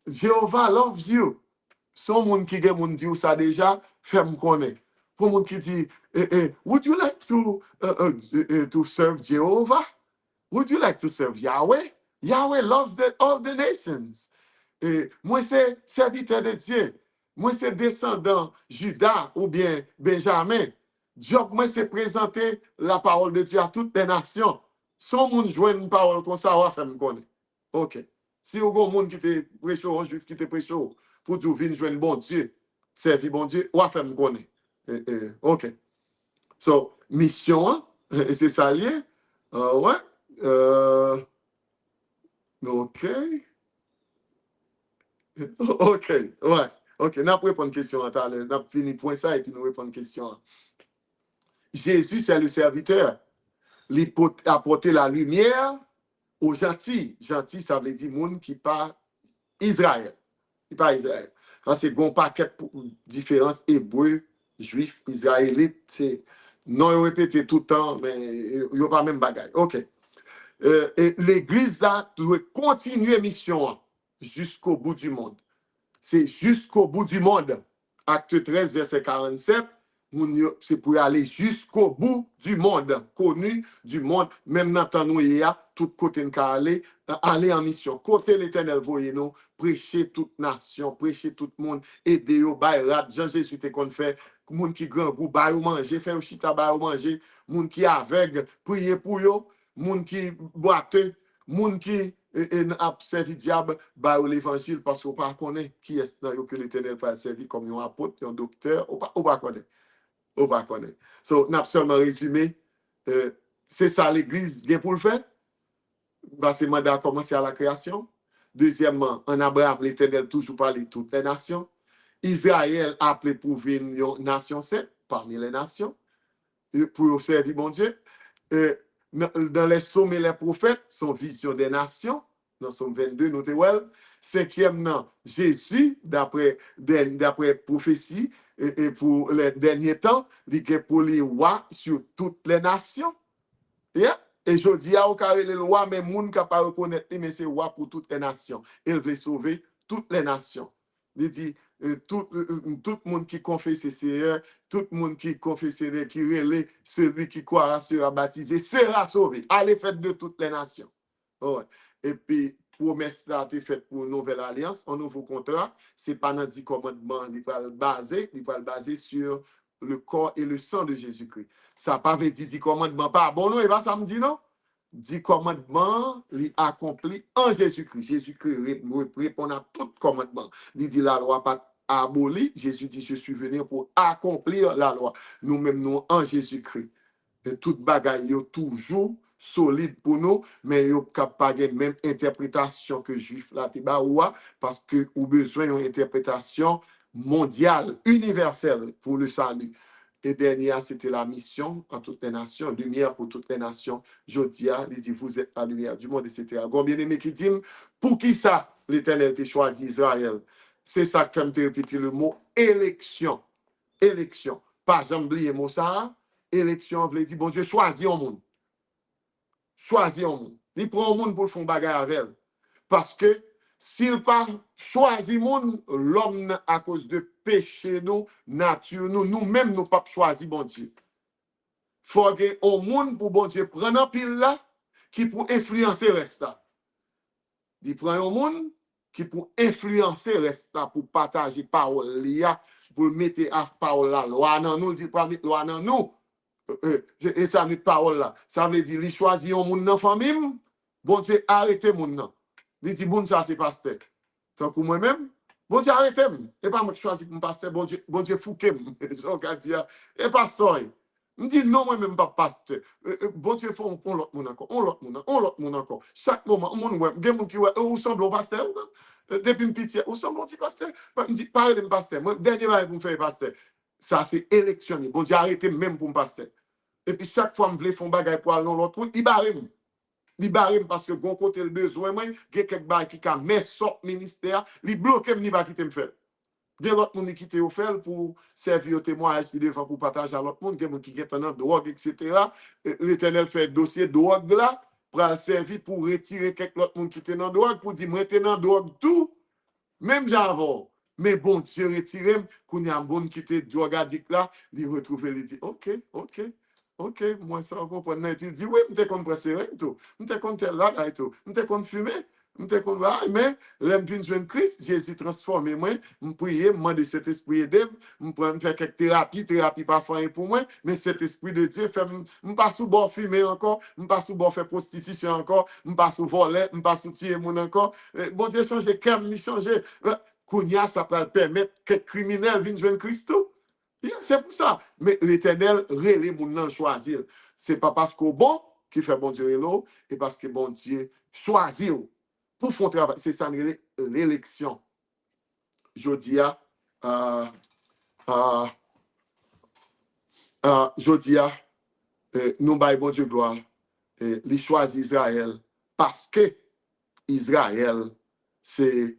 Jéhovah loves you. Son monde qui a dit ça déjà, fait me connaître. Pour monde qui dit, would you like to serve Jehovah? Would you like to serve Yahweh? Yahweh loves all the nations. Moi, c'est serviteur de Dieu. Moi, c'est descendant Judas ou bien Benjamin. Job, moi, c'est présenter la parole de Dieu à toutes les nations. Son monde joue une parole comme ça, on va faire me connaître. OK. Si vous avez un monde qui te prêche, un juif qui te prêche, pour dire, venir jouer bon Dieu, servir bon Dieu, on va faire me connaître. OK. So, mission, c'est ça lié. Ouais. OK. OK. Ouais. OK. Nous allons répondre à une question. Nous allons finir point ça et puis nous répondre à une question. Jésus, c'est le serviteur. Il apporte la lumière aux gentils. Gentil, ça veut dire monde qui pas Israël. Qui pas Israël. Quand c'est bon paquet de différence hébreu, juif, israélite, c'est non répété tout le temps, mais il n'y a pas même bagaille. OK. Et l'Église là doit continuer mission jusqu'au bout du monde. C'est jusqu'au bout du monde. Acte 13, verset 47. C'est pour aller jusqu'au bout du monde, connu du monde, même dans temps nous y a, tout côté nous aller en mission. Côté l'Éternel voyez nous prêcher toute nation, prêcher tout le monde, aider au bayrat, Jean-Jésus te qu'on fait, monde qui grand goût, bail ou manger, faire chita bail ou manger, monde qui aveugle, prier pour eux, monde qui boiteux, monde qui a servi diable, bail l'évangile parce qu'on pas connaît qui est dans que l'Éternel va servir comme un apôtre, un docteur, on pas connaît. On va connaître. So, n'a seulement résumé, c'est ça l'Église vient pour le faire. Bah, c'est mandat a commencé à la création. Deuxièmement, en Abraham, l'Éternel toujours parlé de toutes les nations. Israël a appelé pour venir une nation sainte parmi les nations, pour servir mon Dieu. Dans les psaumes et les prophètes, son vision des nations, dans Somme 22, notez well. Cinquièmement, Jésus, d'après prophétie, et pour les derniers temps, il est pour les rois sur toutes les nations. Yeah? Et je dis, au carré les lois, mais les gens ne peuvent pas reconnaître, mais c'est roi pour toutes les nations. Il veut sauver toutes les nations. Il dit, tout le monde qui confesse le Seigneur, tout le monde qui confesse, qui relève, celui qui croira sera baptisé, sera sauvé. Allez, faites de toutes les nations. Oh, ouais. Et puis, promesse ça a été faite pour une nouvelle alliance, un nouveau contrat. C'est pas dans 10 commandements, il va le baser sur le corps et le sang de Jésus-Christ. Ça n'a pas veut dire 10 commandements, pas bon, non, et va samedi, non? 10 commandements, il accompli en Jésus-Christ. Jésus-Christ répond à tout commandement. Il dit la loi pas abolie. Jésus dit je suis venu pour accomplir la loi. Nous-mêmes, nous, en Jésus-Christ. Et toute bagaille est toujours solide pour nous, mais il n'y a pas de même interprétation que juif là, parce que nous avons besoin d'une interprétation mondiale, universelle pour le salut. Et dernière, c'était la mission en toutes les nations, lumière pour toutes les nations. Jodia, il dit, vous êtes la lumière du monde, etc. Bon, bien aimé qui dit, pour qui ça, l'Éternel a choisi Israël? C'est ça que fait me répéter le mot élection. Élection. Pas j'oublie le mot ça. élection veut dire, bon Dieu, choisit un monde. Choisit un monde. Il prend un monde pour le faire bagarre avec elle. Parce que s'il pas choisi monde, l'homme, à cause de péché, nous, nature, nous-mêmes, nous pas choisi bon Dieu. Faut que un monde pour bon Dieu prendre un pile là, qui pour influencer le reste. Il prend un monde qui pour influencer le reste, pour partager parole, pour mettre à parole la loi dans nous, il dit pas mettre loi dans nous. Et ça met parole là. Ça veut dire, il choisit un monde dans la famille, bon Dieu, arrêtez mon nom. Il dit, bon, ça c'est pasteur. Tant que moi-même, bon Dieu, arrêtez-moi. Et pas moi qui choisis mon pasteur, bon Dieu, fouquez-moi. Et pasteur. Je dis non, moi-même, pas pasteur. Bon Dieu, faut on l'autre monde encore, on l'autre monde encore. Chaque moment, on ouais, il y a des gens qui où semble au pasteur. Depuis une pitié, où semble au petit pasteur. Je dis, parlez de mon pasteur. Moi, dernier fois, pour me faire pasteur. Ça, c'est électionné. Bon Dieu, arrêtez même pour mon pasteur. Et puis, chaque fois, je voulais faire un bagage pour aller dans l'autre monde, il barre. Il barre parce que bon côté le besoin, moi, il y a quelques bagages qui ont mis sur le ministère, il bloque, il va quitter me faire. Il y a l'autre monde qui quitte au fait pour servir au témoignage, pour partager à l'autre monde, il y a des qui sont en drogue, etc. L'Éternel fait dossier de drogue là, pour le servir pour retirer quelques autres monde qui étaient dans drogue, pour dire, moi, j'étais dans drogue tout, même j'avais. Mais bon, Dieu retire, quand il y a un bon qui était drogue addict là, il retrouve, il dit, ok. Ok, moi ça, on comprend. Et puis il dit, oui, je suis contre presser tout. Je suis contre tel là, et tout. Je suis contre fumer. Je suis contre là, mais l'homme d'une jeune Christ, Jésus transformé moi. Je prie, je demande cet esprit d'aimer. Je prends faire quelques thérapie parfois pour moi, mais cet esprit de Dieu fait, je ne pas sous bord fumer encore, je ne pas sous bord faire prostitution encore, je ne pas sous voler, je ne pas sous tuer mon encore. Bon Dieu, changer, calme, changer. Kounia, ça peut permettre que criminel vienne joindre Christ. C'est pour ça. Mais l'Éternel, les gens choisir. Ce n'est pas parce qu'au bon qui fait bon Dieu l'eau, et parce que bon Dieu choisit pour faire travail. C'est ça l'élection. Je dis nous baillons bon Dieu gloire. Il choisit Israël parce que Israël, c'est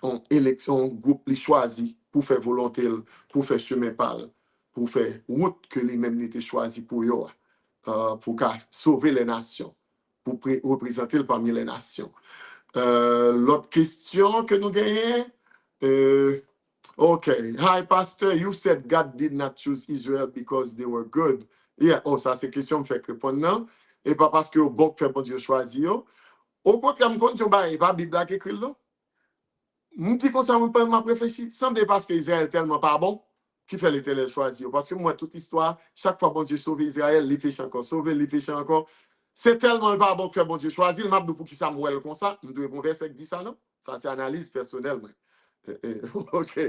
une élection, un groupe, il choisit pour faire volonté, pour faire chemin par, pour faire route que lui-même n'était choisi pour eux, pour sauver les nations, pour représenter parmi les nations. L'autre question que nous gagnons, okay. Hi, Pastor, you said God did not choose Israel because they were good. Yeah, oh, ça c'est question que je fais répondre non. Et pas parce que bon fait bon Dieu choisir. Au contraire, je compte sur pas la Bible qui écrit là. Je dis comme ça, je m'a réfléchi. Semble parce que Israël est tellement pas bon qui fait l'Éternel choisir. Parce que moi, toute histoire, chaque fois bon Dieu sauve Israël, il péché encore, sauver, il péché encore. C'est tellement pas bon que bon Dieu choisir. Je m'a dit pour qui ça me comme ça. Je dois un verset qui dit ça, non? Ça, c'est analyse personnelle. OK.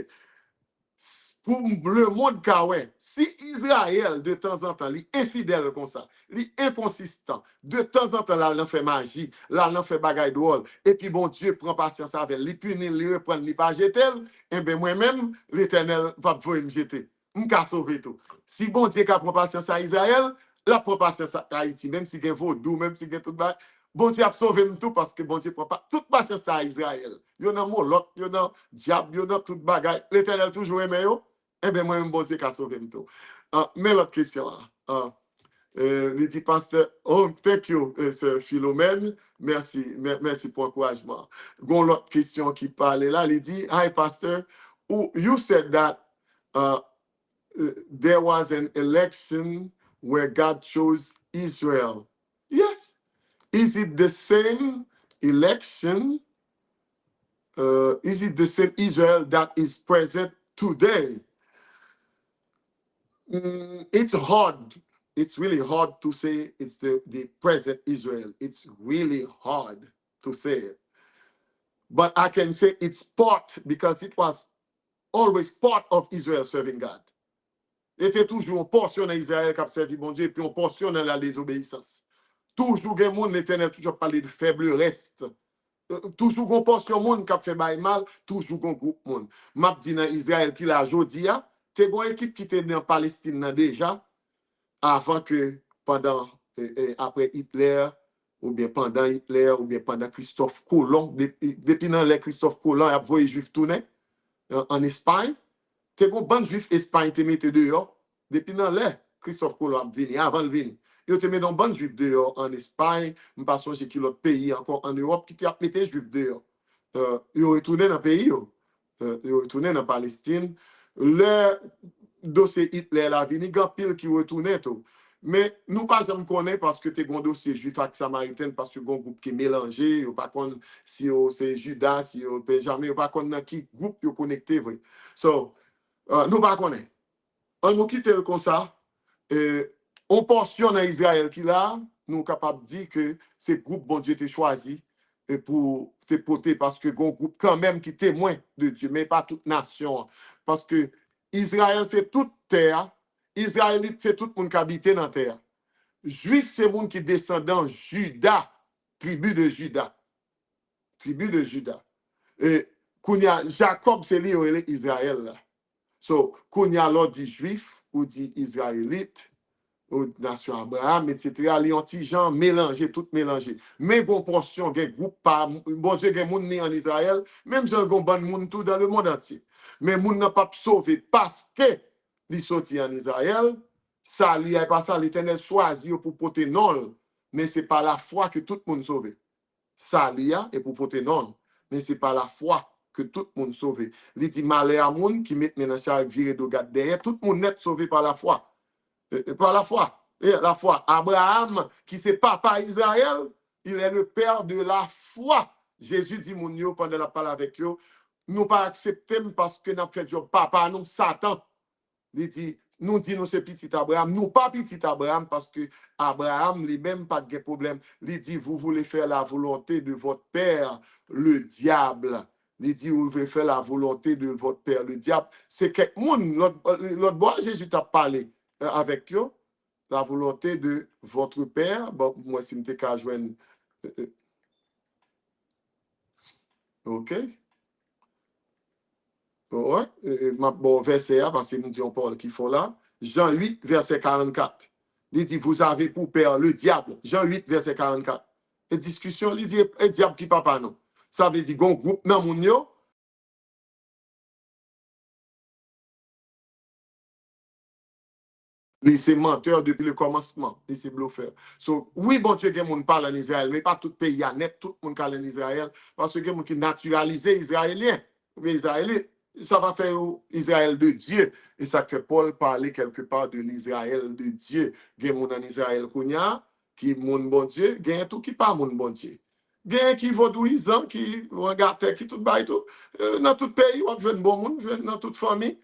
Pour le monde, si Israël, de temps en temps, est infidèle comme ça, il est inconsistant, de temps en temps, là, il fait magie, là, il fait bagaille drôle, et puis bon Dieu prend patience avec lui, il punit, il reprend, il pas jeter, et bien moi-même, l'Éternel va pouvoir me jeter. Je vais sauver tout. Si bon Dieu prend patience à Israël, la prend patience à Haïti, même si il y a vaudou, même si il y a tout le bon Dieu a sauvé tout parce que bon Dieu prend pas toute patience à Israël. Il y en a Moloch, il y en a diable, il y en a toute bagaille. L'Éternel toujours aimé yo. Eh bien, moi-même, bon Dieu a sauvé tout. Mais l'autre question, il dit, pasteur, oh, thank you, Sir Philomène. Merci pour l'encouragement. Gon l'autre question qui parlait là, il dit, hi, pastor, you said that there was an election where God chose Israel. Yes. Is it the same election? Is it the same Israel that is present today? It's hard. It's really hard to say it's the present Israel. It's really hard to say it. But I can say it's part because it was always part of Israel serving God. C'était toujours une portion d'Israël qui a servi bon Dieu, puis une portion dans la désobéissance. Toujours, le monde, l'Éternel, toujours parlé de faible reste. Toujours, une portion monde qui a fait mal, toujours, un groupe monde. M'a dit dans Israël, qui l'a jodia, c'est une équipe qui était dans Palestine déjà, avant que, après Hitler, ou bien pendant Hitler, ou bien pendant Christophe Colomb, depuis dans les Christophe Colomb, il a envoyé les Juifs tourner en Espagne. C'est une bande juif Espagne qui mettait dehors, depuis dans les Christophe Colomb a venu, avant le venir. Ils te mis dans bonne juif dehors en Espagne, je ne sais pas si qui l'autre pays encore en Europe qui t'a mis juif dehors. Ils ont retourné dans le pays, ils ont retourné dans la Palestine. Le dossier Hitler la vini, il y a pile qui retourne tout. Mais nous pas jamais connaître parce que tu as un dossier juif et samaritain parce que un groupe qui est mélangé, ou pas connaître si c'est Judas, si c'est Benjamin, ou pas connaître qui groupe est connecté. So, nous pas connaître. On nous quitte comme ça. On portion dans Israël qui là, nous sommes capables de dire que c'est groupe bon Dieu t'a choisi pour te porter parce que un groupe quand même qui témoin de Dieu, mais pas toute nation. Parce que Israël c'est toute terre, Israélite c'est tout le monde qui habite dans la terre. Juif c'est le monde qui descendant Juda, tribu de Juda. Tribu de Juda. Et Jacob c'est lui Israël là. So, Kounia l'on dit juif ou dit israélite ou nation Abraham, etc. Les anti-gens mélangés, tout mélangé. Mais bon portion, il y a groupe pas, bon Dieu, il y a monde né en Israël, même si il y a bon monde tout dans le monde entier. Mais monde n'a pas sauvé parce que les sorti en Israël, ça lui a pas ça, l'Éternel choisi pour porter non, mais c'est pas la foi que tout le monde sauvé. Ça lui a et pour porter non, mais c'est pas la foi que tout le monde sauvé. Il dit malheur à monde qui met dans chaque viré de garde derrière, tout le monde est sauvé par la foi. Par la foi. Et la foi. Abraham, qui c'est papa Israël, il est le père de la foi. Jésus dit mon yo pendant la parole avec eux, nous pas accepter parce que nous fait job papa nous Satan. Il dit nous dit nous c'est petit Abraham, nous pas petit Abraham parce que Abraham lui-même pas de problème. Il dit vous voulez faire la volonté de votre père le diable. Il dit vous voulez faire la volonté de votre père le diable. C'est quelqu'un l'autre bois Jésus t'a parlé avec eux la volonté de votre père. Bon moi si m'était qu'à joindre OK. Ouais, bon, verset A, parce que nous disons Paul qu'il faut là. Jean 8, verset 44. Il dit, vous avez pour père le diable. Jean 8, verset 44. Et discussion, il dit, et diable qui papa non. Ça veut dire, qu'on groupe dans mon yo. C'est menteur depuis le commencement. C'est bluffeur. So, oui, bon Dieu, il y a des gens qui parlent en Israël, mais pas tout pays a net, tout le monde parle en Israël, parce que il y a des gens qui naturalisent Israéliens. Mais Israéliens, ça va faire Israël de Dieu. Et ça fait Paul parler quelque part de l'Israël de Dieu. Il y a des gens en Israël qui sont bon Dieu, il y a tout qui pas mon bon Dieu. Il y a qui vaudouisant, qui regardent, qui tout bas et tout. Dans tout pays, on a un bon monde, dans toute famille.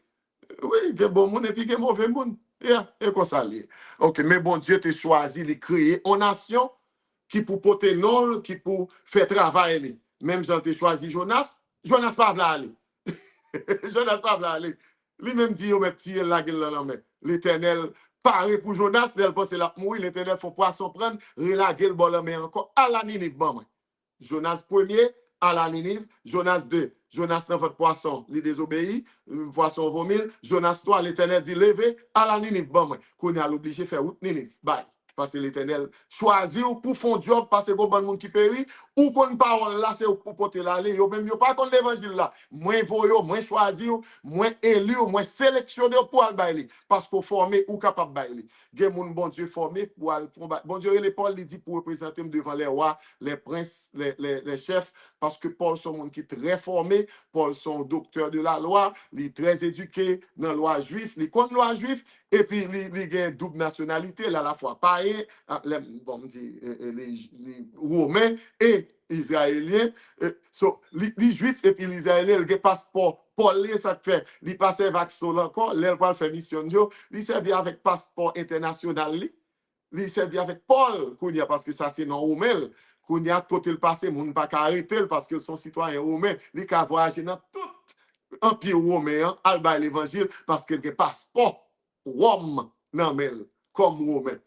Oui, il y a bon monde et puis il y a mauvais monde. Et comme ça, ok, mais bon Dieu t'a choisi de créer une nation qui pour porter non, qui pour faire travail. Même Jean t'a choisi Jonas, Jonas pas aller. Jonas pas aller. Lui-même dit, on met tirer la gueule dans la main. L'Éternel paraît pour Jonas, il pense la mourir, l'Éternel faut poisson prendre, la gueule dans la main encore à la Ninive. Jonas 1er à la Ninive, Jonas 2. Jonas dans votre poisson, il désobéit, le poisson vomit. Jonas 3, l'Éternel dit levez à la Ninive. Bon, qu'on a l'obligé de faire route Ninive. Bye. Parce que l'Éternel choisit pour faire un job, parce que bon monde qui périt, ou qu'on parole là, c'est pour porter l'aller. Yo même yo pas contre l'évangile là. Moins voyo, moins choisi, moins élu, moins sélectionné pour aller bailler. Parce qu'on formé ou capable bailler. Gen moun bon Dieu formé pour aller. Bon Dieu, les Paul il dit pour représenter devant les rois, les princes, les chefs, parce que Paul son monde qui est très formé, Paul son docteur de la loi, il est très éduqué dans la loi juive, il connaît la loi juive, et puis il a une double nationalité, là, à la fois païen, les Romains et Israéliens. Les Juifs et puis les Israéliens, ils ont un passeport. Paul, ça fait, il passe avec sol encore, il va faire mission, il servait avec passeport international, il servait avec Paul, parce que ça c'est non romain. Qu'on y a côté le passé, moun pas arrêter parce qu'ils sont citoyens romains, ils ont voyagé dans tout empire romain, alba l'évangile parce qu'il y a un passeport Rome non mais comme romain.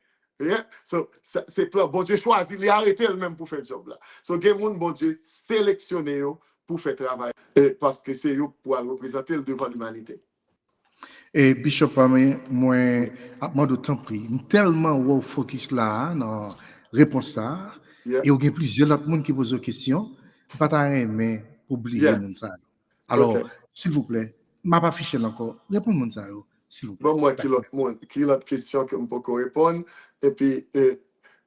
C'est plein bon Dieu choisi, il a arrêté le même pour faire le job là. So gen moun bon Dieu sélectionné pour faire travail parce que c'est eux pour représenter le devant de l'humanité. Et Bishop moi à de temps pris tellement focus là dans réponse ça et il y a plusieurs autres monde qui posent des questions pas mais oublier ça. Alors s'il vous plaît m'a pas affiché encore répondre ça s'il vous plaît. Bon, moi, qui l'autre question que je peux répondre. Et puis,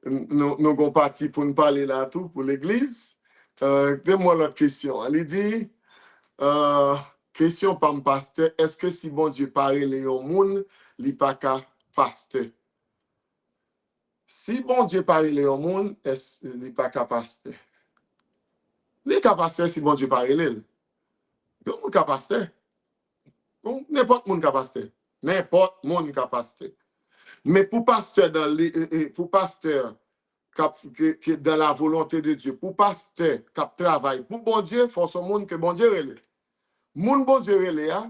nous sommes partis pour nous parler là tout pour l'église. Donne-moi l'autre question. Elle dit, question par mon pasteur, est-ce que si bon Dieu parle au monde, il n'est pas qu'à pasteur? Si bon Dieu parle au monde, est-ce qu'il n'est pas qu'à pasteur? Il est qu'à pasteur si bon Dieu parle. Il est qu'à pasteur. N'importe monde qu'à pasteur. N'importe monde qu'à pasteur. Mais pour pasteur pour pasteur qui est dans la volonté de Dieu, pour pasteur qui travaille pour bon Dieu, il faut son monde que bon Dieu relève. Moun bon Dieu relève,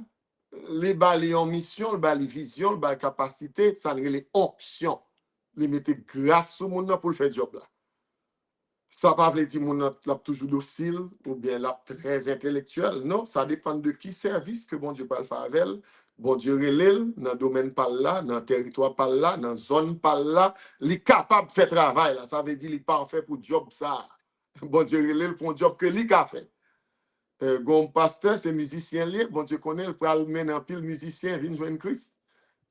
les bali en mission, les bali vision, les bali capacité, ça les onction. Les mettre grâce sur moun pour le faire job là. Ça pas veut dire moun là toujours docile ou bien là très intellectuel. Non, ça dépend de qui service que bon Dieu parle faire avec elle. Bon Dieu relève dans le domaine par là, dans le territoire par là, dans la zone par là, il est capable de faire travail là. Ça veut dire qu'il est parfait pour job ça. Bon Dieu relève pour un job que lui a fait. Gon pasteur, c'est musicien lié. Bon Dieu connaît, il peut mener un pile musicien, vient joindre Christ.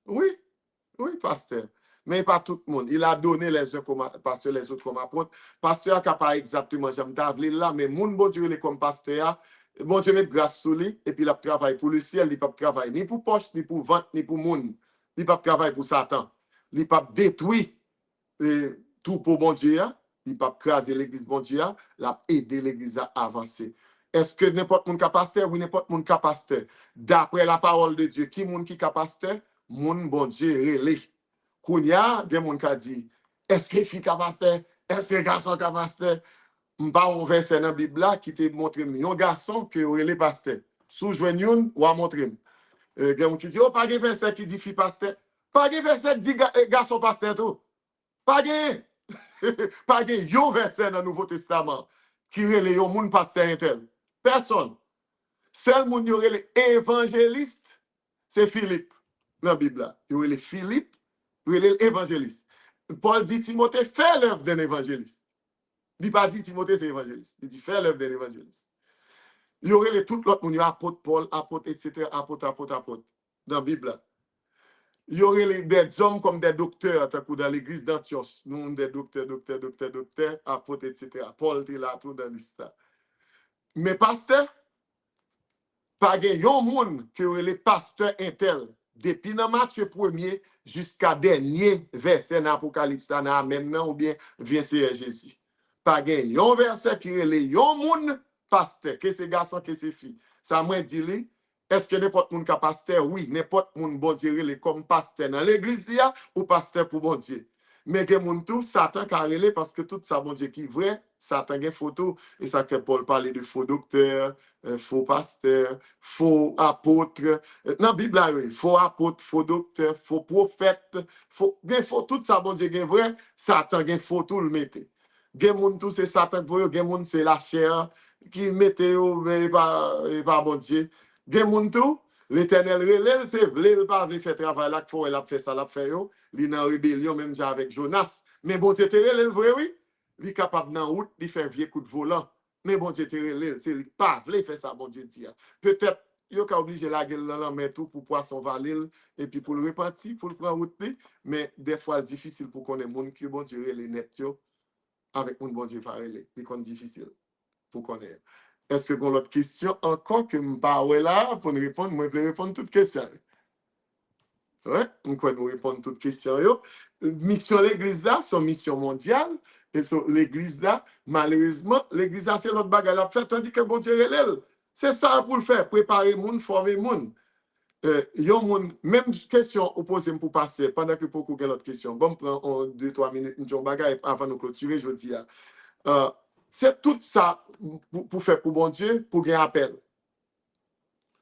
Oui, oui, pasteur. Mais pas tout le monde. Il a donné les uns comme pasteur, les autres comme apôtre. Pasteur n'a pas exactement, j'aime t'avler là, mais mon bon Dieu, il est comme pasteur. Bon Dieu met grâce sur lui, et puis il a travaillé pour le ciel, il n'a pas travaillé ni pour poche, ni pour vente, ni pour monde. Il n'a pas travaillé pour Satan. Il n'a pas détruit tout pour bon Dieu. Il n'a pas craser l'église bon Dieu. Il a aidé l'église à avancer. Est-ce que n'importe monde qui pasteur? Oui, n'importe monde qui pasteur. D'après la parole de Dieu, qui monde qui pasteur? Mon bon Dieu relé. Kounya, des monde qui dit, est-ce que fille pasteur? Est-ce que garçon pasteur? M'pa un verset dans la Bible qui te montre un garçon que relé pasteur. Sous joignoun ou a montré. Quelqu'un qui dit, oh, pas de verset qui dit fille pasteur. Pas de verset qui dit garçon pasteur tout. Pas de. Pas de yon verset dans le Nouveau Testament qui relé yon moun pasteur intel. Personne. Seul moun yon relé évangéliste, c'est Philippe dans la Bible. Yon relé Philippe, relé l'évangéliste. Paul dit Timothée, fais l'œuvre d'un évangéliste. Il dit pas dit Timothée, c'est évangéliste. Il dit fais l'œuvre d'un évangéliste. Yon relé tout l'autre moun, yon apôtre Paul, apôtre, etc., apôtre. Dans la Bible. Il y aurait des hommes comme des docteurs dans l'église d'Antioche. Nous, des docteurs, apôtres, etc. Paul était là, tout dans l'histoire. Mais pasteur, pas de monde qui aurait les pasteurs intel. Depuis dans Matthieu 1er jusqu'à dernier verset dans l'Apocalypse, dans Amen, ou bien verset Jésus. Pas de yon verset qui aurait les yon monde pasteur, que c'est garçon, que c'est fille. Ça m'a dit, est-ce que n'importe monde qui pasteur? Oui, n'importe monde bon Dieu les comme pasteur dans l'église ou pasteur pour bon Dieu. Mais que moun tout Satan qui relé parce que tout ça bon Dieu qui vrai, Satan gen photo et ça que Paul parler de faux docteurs, faux pasteurs, faux apôtres. Dans la Bible oui, faux apôtres, faux docteurs, faux prophètes, faux tout ça bon Dieu gen vrai, Satan gen faux tout le mette. Gen moun tout c'est Satan qui gen moun c'est la chair qui mette mais pas bon Dieu. Gen moun tout l'Éternel relève, c'est vle, il pas faire travail là, il a fait ça, il a fait yo. Il est en rébellion même avec Jonas. Mais bon Dieu te relève, vrai, oui. Il est capable dans route, il fait vieux coup de volant. Mais bon Dieu te relève, c'est pas vle faire ça, bon Dieu dit. Peut-être, il a obligé la gueule dans la main tout pour poisson valil et puis pour le repartir, pour le prendre route. Mais des fois, c'est difficile pour qu'on ait monde qui bon Dieu relève net yo. Avec mon bon Dieu pas relève. C'est difficile pour qu'on ait. Est-ce que vous avez l'autre question encore que je ne pas là pour nous répondre? Moi, je vais répondre à toutes les questions. Oui, nous pouvons répondre à toutes les questions. Mission l'église là, c'est une mission mondiale. Et sur l'église là, malheureusement, l'église là, c'est l'autre bagarre à faire, tandis que bon Dieu relève. C'est ça pour le faire, préparer le monde, former le monde. Même question opposée pour passer, pendant que pour couper l'autre question. Bon, prends 2-3 minutes, une bagarre avant de clôturer, je dis. C'est tout ça pour faire pour bon Dieu, pour gagner appel.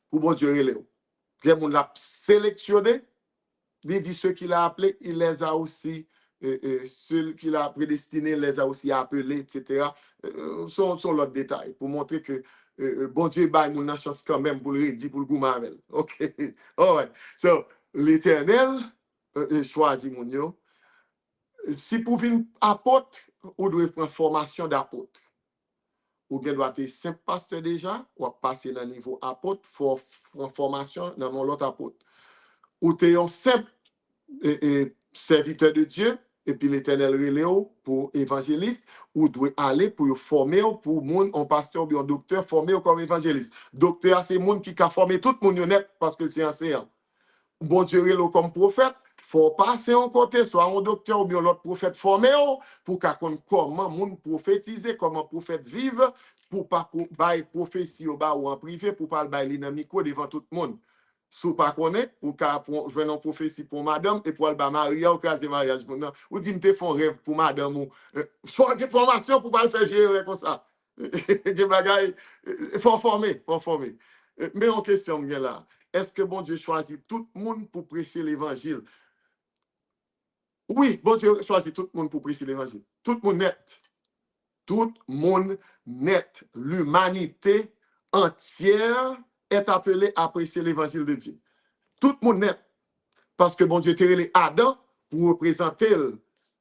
Pour bon Dieu relève. Il l'a sélectionné, il dit ceux qu'il a appelés, il les a aussi, ceux qu'il a prédestinés, les a aussi appelés, etc. Sont l'autre détail, pour montrer que bon Dieu a une chance quand même pour le redire, pour le goût mavel. OK? All right. So, l'Éternel choisit mon yo. Si pour venir apôtre, ou doit prendre formation d'apôtre. Ou bien doit être simple pasteur déjà, ou passer dans le niveau apôtre, pour formation dans l'autre apôtre. ou t'es un simple serviteur de Dieu, et puis l'Éternel reléo pour évangéliste, ou doit aller pour former pour monde, un pasteur ou un docteur formé comme évangéliste. Docteur, c'est monde qui a formé tout le monde honnête parce que c'est enseignant. Bon Dieu reléo comme prophète, faut passer en côté, soit un docteur ou bien l'autre prophète formé pour qu'on comment monde prophétiser, comment prophète vive, pour pas bailler prophétie ou en privé, pour pas le bailler dans micro devant tout le monde. Sous pas connaître, ou qu'à jouer une prophétie pour madame, et pour le mariage ou caser mariage. Ou dit, me font rêve pour madame, ou soit des formations pour pas le faire gérer comme ça. Des bagailles, faut former, faut former. Mais en question, là, est-ce que bon Dieu choisit tout le monde pour prêcher l'évangile? Oui, bon Dieu choisit tout le monde pour prêcher l'évangile. Tout le monde net. Tout le monde net. L'humanité entière est appelée à prêcher l'évangile de Dieu. Tout le monde net. Parce que bon Dieu t'a les Adam pour représenter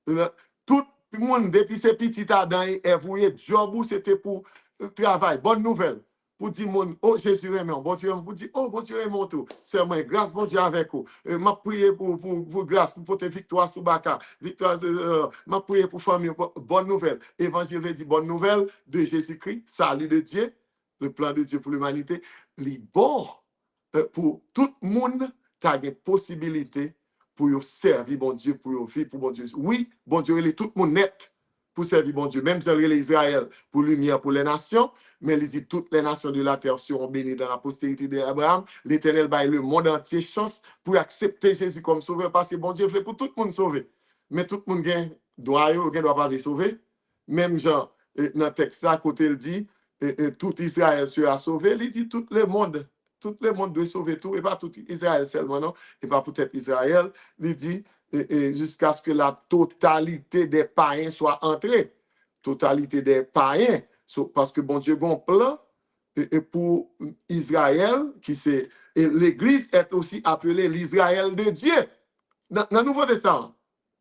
tout le monde depuis ces petits Adam et Ève, job ou c'était pour travail. Bonne nouvelle. Pour dire mon oh Jésus Raymond, bon Dieu vous dit oh bon Dieu Raymond tout. C'est moi grâce bon Dieu avec vous. M'a prié pour grâce pour porter victoire sur Baka. Victoire m'a prié pour famille bonne nouvelle. Évangile veut dire bonne nouvelle de Jésus-Christ, salut de Dieu, le plan de Dieu pour l'humanité, les bon pour tout le monde tu as des possibilités pour servir bon Dieu, pour vivre pour bon Dieu. Oui, bon Dieu, il est tout le monde net pour servir bon Dieu. Même si il est Israël pour lumière pour les nations, mais il dit toutes les nations de la terre seront bénies dans la postérité d'Abraham. L'Éternel baille le monde entier chance pour accepter Jésus comme sauveur parce que bon Dieu fait pour tout le monde sauver. Mais tout le monde doit pas les sauver. Même Jean, dans le texte à côté, il dit tout Israël sera sauvé. Il dit tout le monde. Tout le monde doit sauver tout, et pas tout Israël seulement, non, et pas peut-être Israël, il dit, jusqu'à ce que la totalité des païens soit entrée. Totalité des païens, parce que bon Dieu a un plan et pour Israël, qui c'est, et l'Église est aussi appelée l'Israël de Dieu. Dans le Nouveau Testament,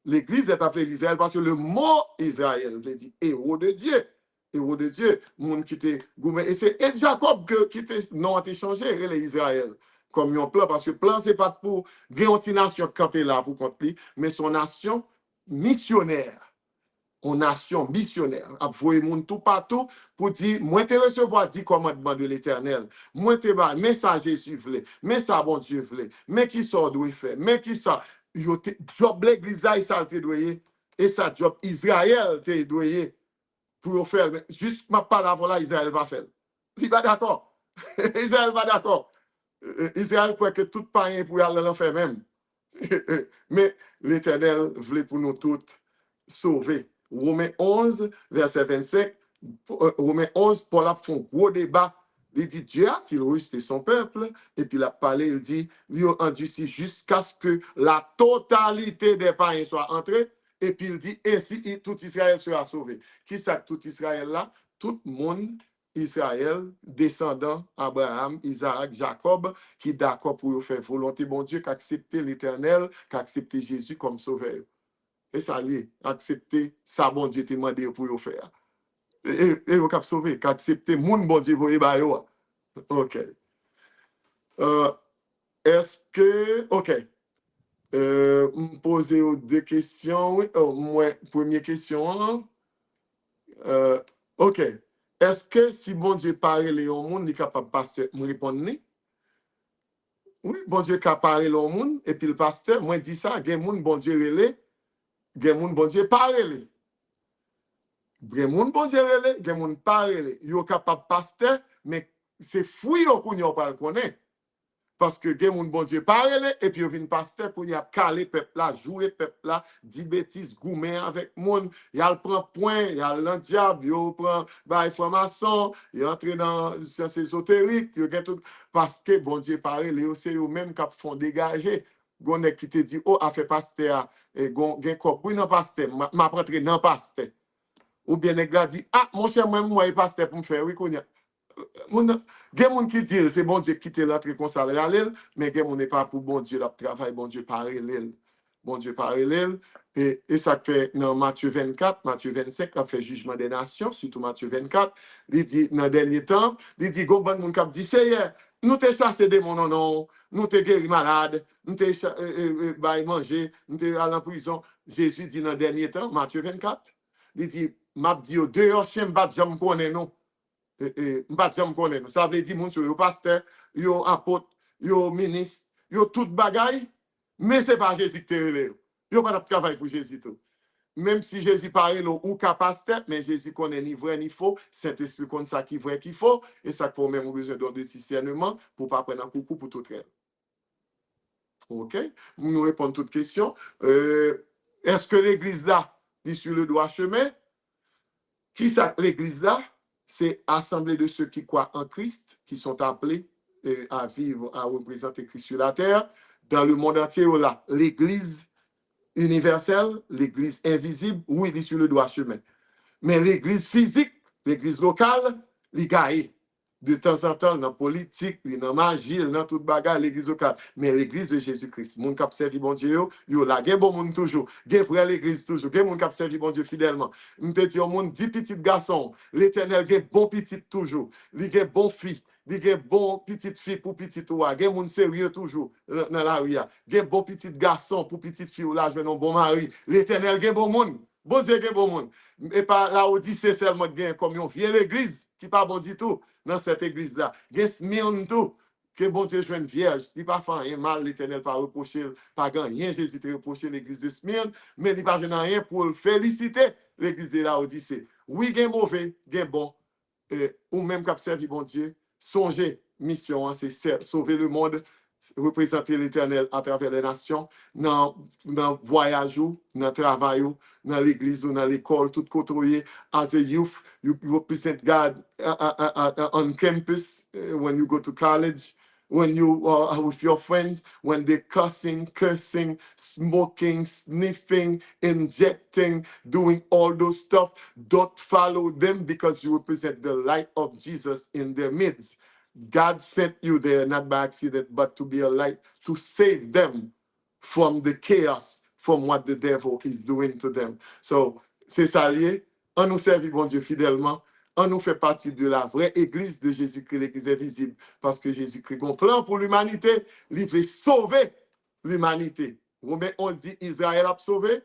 l'Église est appelée l'Israël parce que le mot Israël veut dire héros de Dieu. Héros de Dieu, monde qui était gourmet. Et c'est Jacob qui était non été changé, les Israël, comme un plan, parce que plan, c'est pas pour gagner une nation camper là pour contre lui, mais son nation missionnaire. Une nation missionnaire. Apvoyer monde tout partout pour dire, moi te recevoir 10 commandements de l'Éternel. Moi te bas, mais ça Jésus voulait, mais ça bon Dieu voulait, mais qui ça doit faire, mais qui ça, job l'église ça te doit, et ça job Israël te doit. Pour faire, mais juste ma parole là, Israël va faire. Il va d'accord. Israël va d'accord. Israël croit que tout païen pour aller l'enfer même. Mais l'Éternel voulait pour nous toutes sauver. Romains 11, verset 25, Romains 11, Paul a fait un gros débat. Il dit, Dieu a-t-il rejeté son peuple? Et puis il a parlé, il dit, il a endurci jusqu'à ce que la totalité des païens soit entrée. Et puis il dit, ainsi tout Israël sera sauvé. Qui c'est tout Israël là? Tout le monde, Israël, descendant Abraham, Isaac, Jacob, qui est d'accord pour faire volonté, bon Dieu, qu'accepter l'Éternel, qu'accepter Jésus comme sauveur. Et ça y est, accepter ça, bon Dieu, te demandé pour faire. Et vous cap sauver, qu'accepter mon bon Dieu, vous y OK. Est-ce que, OK. Me poser deux questions. Moi, première question. OK. Est-ce que si bon Dieu parle au monde, il est capable de pasteur me répondre? Oui, bon Dieu capable parler au monde, et puis le pasteur, moi, dit ça, il y a monde, bon Dieu relé, il y a monde, bon Dieu parle. Il y a monde, bon Dieu relé, il y a monde parle. Il est capable de pasteur, mais c'est fouille qu'on ne pas le connaître. Parce que gen moun bon Dieu parle et puis il vient pasteur pour y a calé peuple là, jouer peuple là, dit bêtises, gourmet avec monde, il a prend point, il a le diable, il prend bah information, il entre dans sciences ésotériques, il gen tout parce que bon Dieu parle, c'est eux même qui font dégager. Gon qui te dit oh a fait pasteur et gon gen kop oui non pasteur, m'a rentrer dans pasteur. Ou bien nèg la dit ah mon cher moi pasteur pour me faire oui connait. Il y a des qui disent c'est bon Dieu qui te l'entrée comme ça, mais il n'est pas pour bon Dieu, le travail, bon Dieu parallèle. Bon Dieu parallèle. Et ça fait dans Matthieu 24, Matthieu 25, il fait jugement des nations, surtout Matthieu 24. Il dit dans le dernier temps, il dit, go bon moun kap dit, Seigneur, nous t'es chassé des démons, non, nous t'es guéri malade, nous t'es manger, nous t'es allé en prison. Jésus dit dans le dernier temps, Matthieu 24, il dit, m'a dit, dehors, chien, bat, j'aime connaître, non. M'bat j'aime connaître, nous. Ça veut dire, mon yo pasteur, yo apôtre, yo ministre, yo tout bagaille, mais c'est pas Jésus qui te relève. Yo pas de travail pour Jésus tout. Même si Jésus parle ou pasteur, mais Jésus connaît ni vrai ni faux, Saint-Esprit connaît ça qui vrai qui faux, et ça faut même besoin de discernement pour pas prendre un coucou pour tout réel. OK? Nous répondons à toutes questions. Est-ce que l'église là est sur le droit chemin? Qui ça l'église là? C'est assemblée de ceux qui croient en Christ, qui sont appelés à vivre, à représenter Christ sur la terre. Dans le monde entier, là, l'église universelle, l'église invisible, oui, il est sur le droit chemin. Mais l'église physique, l'église locale, les gars, de temps en temps, dans la politique, dans la magie, dans toute bagarre, l'église locale. Mais l'église de Jésus-Christ, mon cap servi bon Dieu, yo là, gen bon monde toujours, gen frère l'église toujours, gen mon cap servi bon Dieu fidèlement. M'te dit au monde 10 petits garçons, l'Éternel gen bon petit toujours, li gen bon fille. Il y a bon petite fille pour petite oua, il y a moun sérieux toujours dans la rue. Il y a bon petit garçon pour petite fille ou là, je un bon mari. L'Éternel, il y a bon monde. Bon Dieu, il y a bon monde. Et pas la Odyssée seulement, il y a comme une vieille église qui pas bon du tout dans cette église-là. Il y a Smyrne tout. Que bon Dieu joue une vierge. Il pas fait rien mal, l'Éternel pas reproché, pas rien. Jésus te reproché l'église de Smyrne, mais il pas rien pour le féliciter l'église de la Odyssée. Oui, il y a mauvais, il y a bon. Ou même qui servi bon Dieu. Songez, mission, c'est sauver le monde, représenter l'Éternel à travers les nations, dans le voyage, dans le travail, dans l'église, dans l'école, tout côtoyer. As a youth, you represent God on campus, when you go to college, when you are with your friends, when they're cursing, smoking, sniffing, injecting, doing all those stuff, don't follow them because you represent the light of Jesus in their midst. God sent you there not by accident, but to be a light to save them from the chaos, from what the devil is doing to them. So, c'est ça lié. On nous servit, bon Dieu, fidèlement. On nous fait partie de la vraie église de Jésus-Christ, l'église invisible, parce que Jésus-Christ a un plan pour l'humanité, il veut sauver l'humanité. Romains 11 dit Israël a sauvé,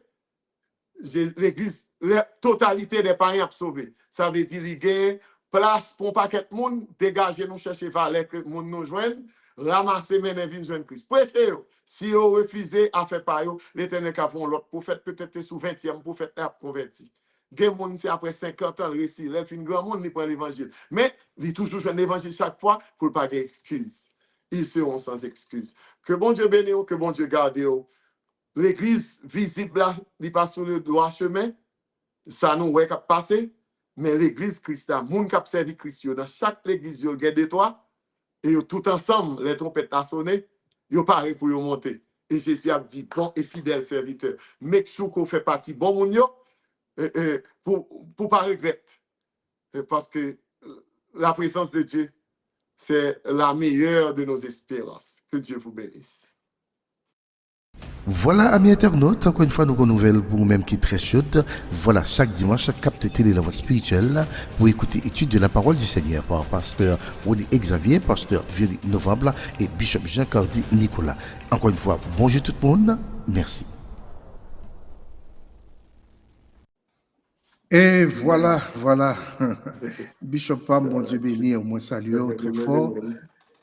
l'église, la totalité des païens a sauvé. Ça veut dire qu'il y a place pour un paquet de monde, dégager, nous chercher valet que monde nous joigne, ramasser, mener, venir joindre Christ. Prêchez, si vous refusez à faire par eux, l'Éternel a fait l'autre prophète, peut-être sous 20e prophète a converti. Gen moun c'est après 50 ans, le récit, il fait un grand monde, il prend l'évangile. Mais il toujours un évangile chaque fois pour ne pas d'excuses. Ils seront sans excuses. Que bon Dieu bénisse, que bon Dieu garde. L'église visible là, il passe sur le droit chemin. Ça nous ouais cap passer. Mais l'église Christ, moun qui servi Christ, dans chaque église, il y a des toits. Et tout ensemble, les trompettes ont sonné. Ils parlent pour monter. Et Jésus a dit, bon et fidèle serviteur, make sure qu'on fait partie bon moun yo. Pour pas regretter. Parce que la présence de Dieu, c'est la meilleure de nos espérances. Que Dieu vous bénisse. Voilà, amis internautes, encore une fois, nous renouvelle pour vous-même qui est très chaude. Voilà, chaque dimanche, capte télé la voix spirituelle pour écouter étude de la parole du Seigneur par pasteur Ronnie Xavier, pasteur Violi Novembre et Bishop Jean-Cardi Nicolas. Encore une fois, bonjour tout le monde. Merci. Et voilà. Bishop Pam, bon Dieu béni, au moins saluer très fort.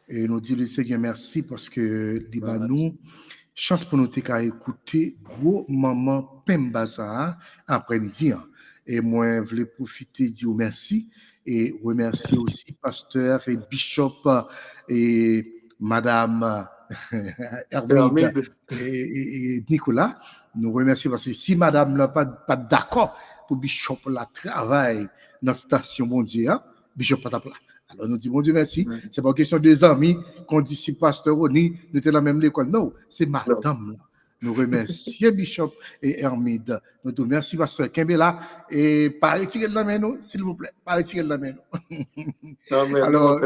Et nous dit le Seigneur merci parce que nous chance pour nous écouter gros maman Pembaza après-midi. Et moi, je voulais profiter de dire merci et remercier aussi pasteur et bishop et madame Hermide et Nicolas. Nous remercions parce que si madame n'a pas d'accord pour Bishop la travail dans la station mondiale, Bishop pas là. Alors nous disons, mon Dieu, merci. C'est pas une question des amis qu'on dit si pasteur Ronnie, nous étions dans la même école. Non, c'est madame là. Nous remercions Bishop et Hermide. Nous disons merci pasteur Kembela et pas retirer de la main, s'il vous plaît. Pas retirer de la main. Amen. Alors,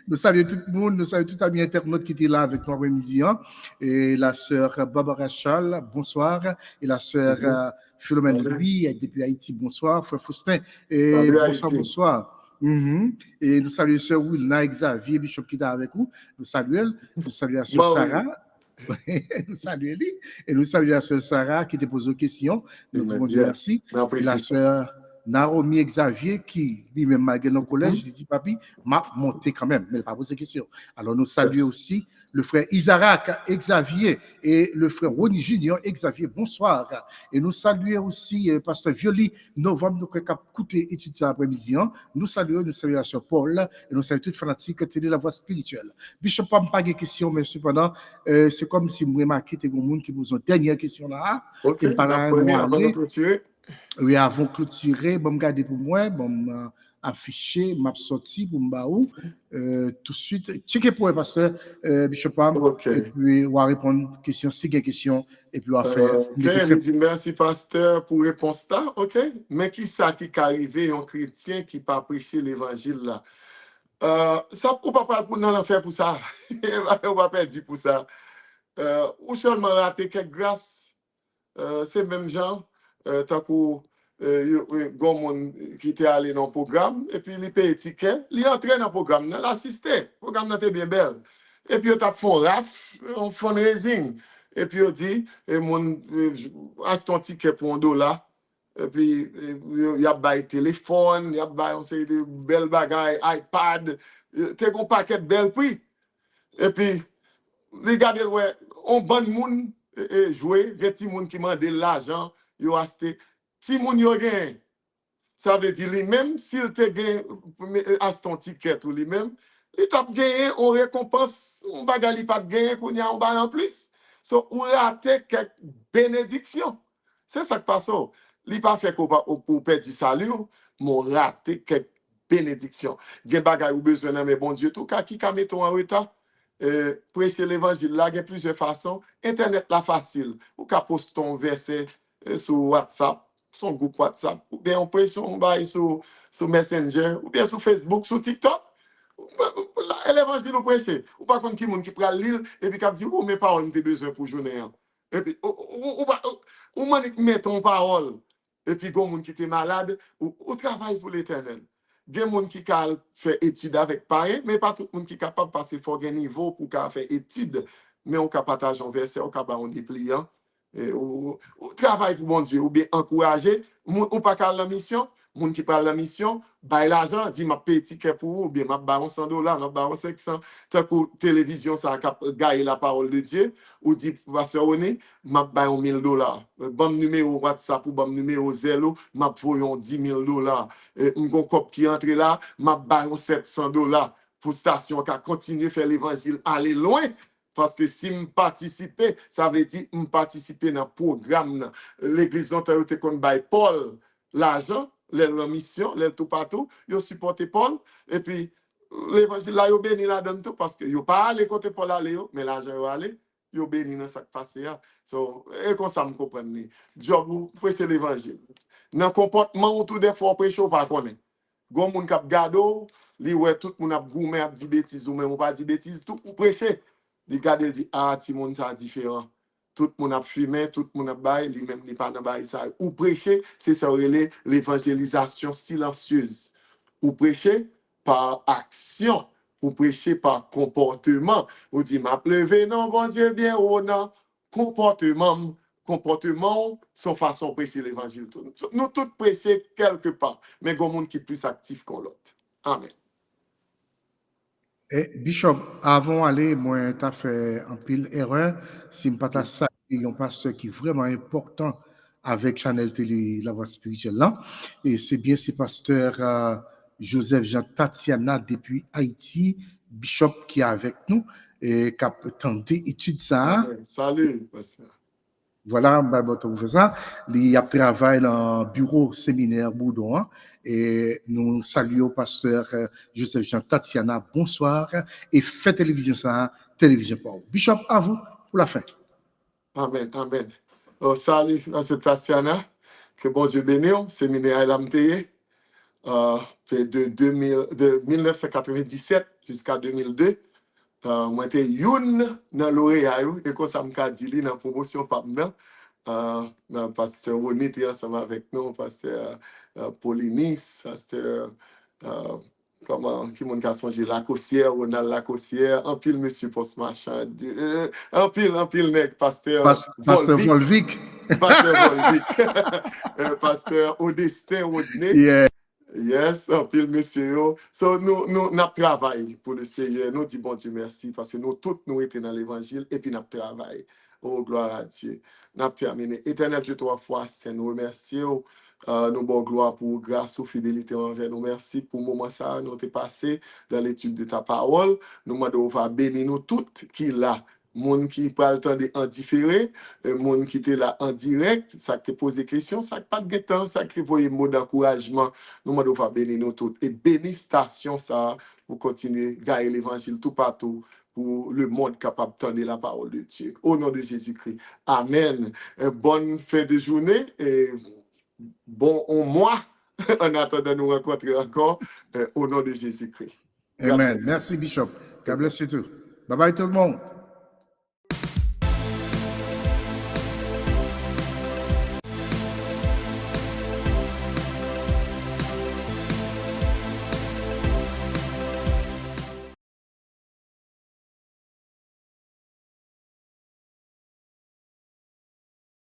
nous saluons tout le monde, nous saluons tout ami internaute qui était là avec nous après-midi. Et la sœur Barbara Chal, bonsoir. Et la sœur Philomène Louis, depuis Haïti, bonsoir. Frère Faustin, et bonsoir. Et nous saluons Sœur Wilna Xavier, Bishop qui est avec nous. Nous saluons la Sœur Bon, oui. Sarah. Nous saluons lui. Et nous saluons la Sœur Sarah qui te pose aux questions. Nous disons Dieu merci. Et la Sœur Naomi Xavier qui dit même malgré nos collèges, il dit papi, m'a monté quand même, mais il n'a pas posé question. Alors nous saluons aussi le frère Isaac Xavier et le frère Ronnie Junior Xavier. Bonsoir. Et nous saluons aussi Pasteur Violi Novembre, nous avons écouté étude cet après-midi. Nous saluons la Sœur Paul et nous saluons toutes les fanatiques télé la voix spirituelle. Bishop, pas de questions, mais cependant, c'est comme si vous remarquez que des gens qui posent une dernière question là. Ok, oui, avant de clôturer, bon, garder pour moi, bon, afficher, m'a sorti pour m'baou, tout de suite. Checker pour le pasteur, Bishop Pam, et puis on va répondre question, si il y a question, et puis on va faire. Merci, pasteur, pour réponse là, ok? Mais qui ça qui est arrivé, un chrétien qui pas prêché l'évangile là? Ça, on pas parler pour nous en faire pour ça. On va pas dire pour ça. Ou seulement rater quelques grâces, c'est même gens. Tant que qui était allé dans le programme, et puis il paye ticket, il entre dans le programme, il assiste. Le programme était bien belle. Et puis il a fait un RAF, un fundraising. Et puis il dit, achète ton ticket pour $1. Et puis il y a un téléphone, il y a de belles bagailles, iPad, il y a un paquet de belles prix. Et puis, regardez, on bon monde jouer, il y a des gens qui demandent l'argent, ils ont acheté. Si moun yo gen, ça veut dire lui-même, s'il te gen, achète ton ticket ou lui-même, il t'a gagné, on récompense, on bagay li pas gagné, qu'on y a un bagay en plus. So, ou rate quelques bénédictions. C'est ça qui passe. Li pas fait pour perdre du salut, mais rate quelques bénédictions. Gen bagay ou besoin de bon Dieu, tout cas, qui ka metton en retard. Prêcher l'évangile là, il y a plusieurs façons. Internet là facile. Ou ka poste ton verset sur WhatsApp, son groupe WhatsApp, ou bien on prêche on bail sur Messenger, ou bien sur Facebook, sur TikTok. L'évangile ou prêcher. Ou pas contre qui moun qui prend l'île et puis qui dit oh mes paroles m'ont besoin pour journée. Et puis ou met ton parole et puis gon moun qui était malade ou travaille pour l'Éternel. Gen moun qui fait étude avec pareil, mais pas tout le monde qui est capable parce qu'il faut un niveau pour faire étude, mais on peut partager un verset, on peut un dépliant. Ou travail pour mon Dieu, ou bien encourager, ou pas qu'à la mission, moun qui parle la mission, bail l'argent, dit ma paye ticket pour vous, ou bien ma baron $100, ma baron 500, tant que télévision ça a gagné la parole de Dieu, ou dit pasteur René, ma baron $1000, bon numéro WhatsApp ou bon numéro Zello, ma voyon $10,000, un cop qui entre là, ma baron $700 pour station qui a continué à faire l'évangile aller loin. Parce que si je participe, ça veut dire que je participe dans le programme. L'église d'Ontario kon bay Paul l'argent, la mission, tout partout, ils supporté Paul. Et puis, l'évangile là, ils béni là-dedans tout parce que ils pas allé côté Paul aller, mais l'argent est allé, ils béni dans ça qui passe. So, et comme ça, je comprends. Job, vous prêchez l'évangile. Dans le comportement, tout des fois, prêcher, pas connaître. Gon moun kap gado, li ouais tout moun ap goumé ap di bêtises ou même pas di bêtises, tout ou prêcher. Li gade li dit ah ti moun ça différent. Tout moun ap fumé, tout moun ap bay, li même li pas nan bay ça. Ou prêcher, c'est ça relé l'évangélisation silencieuse. Ou prêcher par action, ou prêcher par comportement. Ou dit m'a levé non bon Dieu bien ou non comportement son façon de prêcher l'évangile. Nous tous prêcher quelque part, mais il y a des gens qui sont plus actifs que l'autre. Amen. Bishop, avant d'aller, moi, tu as fait un pile erreur. Si je ne pas ça, il y a un pasteur qui est vraiment important avec Channel Télé, la voix spirituelle là. Et c'est bien ce pasteur Joseph Jean Tatiana depuis Haïti, Bishop qui est avec nous et qui a tenté d'étudier ça. Salut, pasteur. Voilà, il a travaillé dans le bureau séminaire Boudon et nous saluons pasteur Joseph Jean Tatiana. Bonsoir et fait télévision ça, télévision Paul. Bishop, à vous pour la fin. Amen, amen. Oh, salut, pasteur Tatiana. Que bon Dieu bénisse, séminaire LMTE. De 1997 jusqu'à 2002. Moi, j'étais youn dans lauréat et comme ça m'a dit dans la promotion par maintenant. Pasteur Ronnie était ensemble avec nous, pasteur Paulinis, pasteur comment, qui mon a songé, Lacossière, Ronald Lacossière, un pile monsieur Postmachin, un pile nègre, pasteur Pasteur Volvic, Volvic. pasteur Volvic, pasteur Odestin Rodney. Yeah. Yes, un pile monsieur. So, nous travaillons pour le Seigneur. Nous disons bon Dieu merci parce que nous tous nous étions dans l'évangile et puis nous travaillons. Oh, gloire à Dieu. Nous avons terminé. Éternel Dieu, 3 fois, c'est nous remercions. Nous bon gloire pour grâce ou fidélité envers nous. Merci pour le moment ça, nous avons passé dans l'étude de ta parole. Nous demandons va bénir nous toutes qui là. Moun qui parle temps de en différé, moun qui était là en direct, ça qui te pose des questions, ça qui pas de temps, ça qui voyait mot d'encouragement, nous demandons va bénir nous toutes. Et bénir station ça pour continuer à gagner l'évangile tout partout pour le monde capable d'entendre la parole de Dieu. Au nom de Jésus-Christ. Amen. Bonne fin de journée et bon mois en attendant de nous rencontrer encore au nom de Jésus-Christ. Amen. Merci, Bishop. God bless you too. Bye bye tout le monde.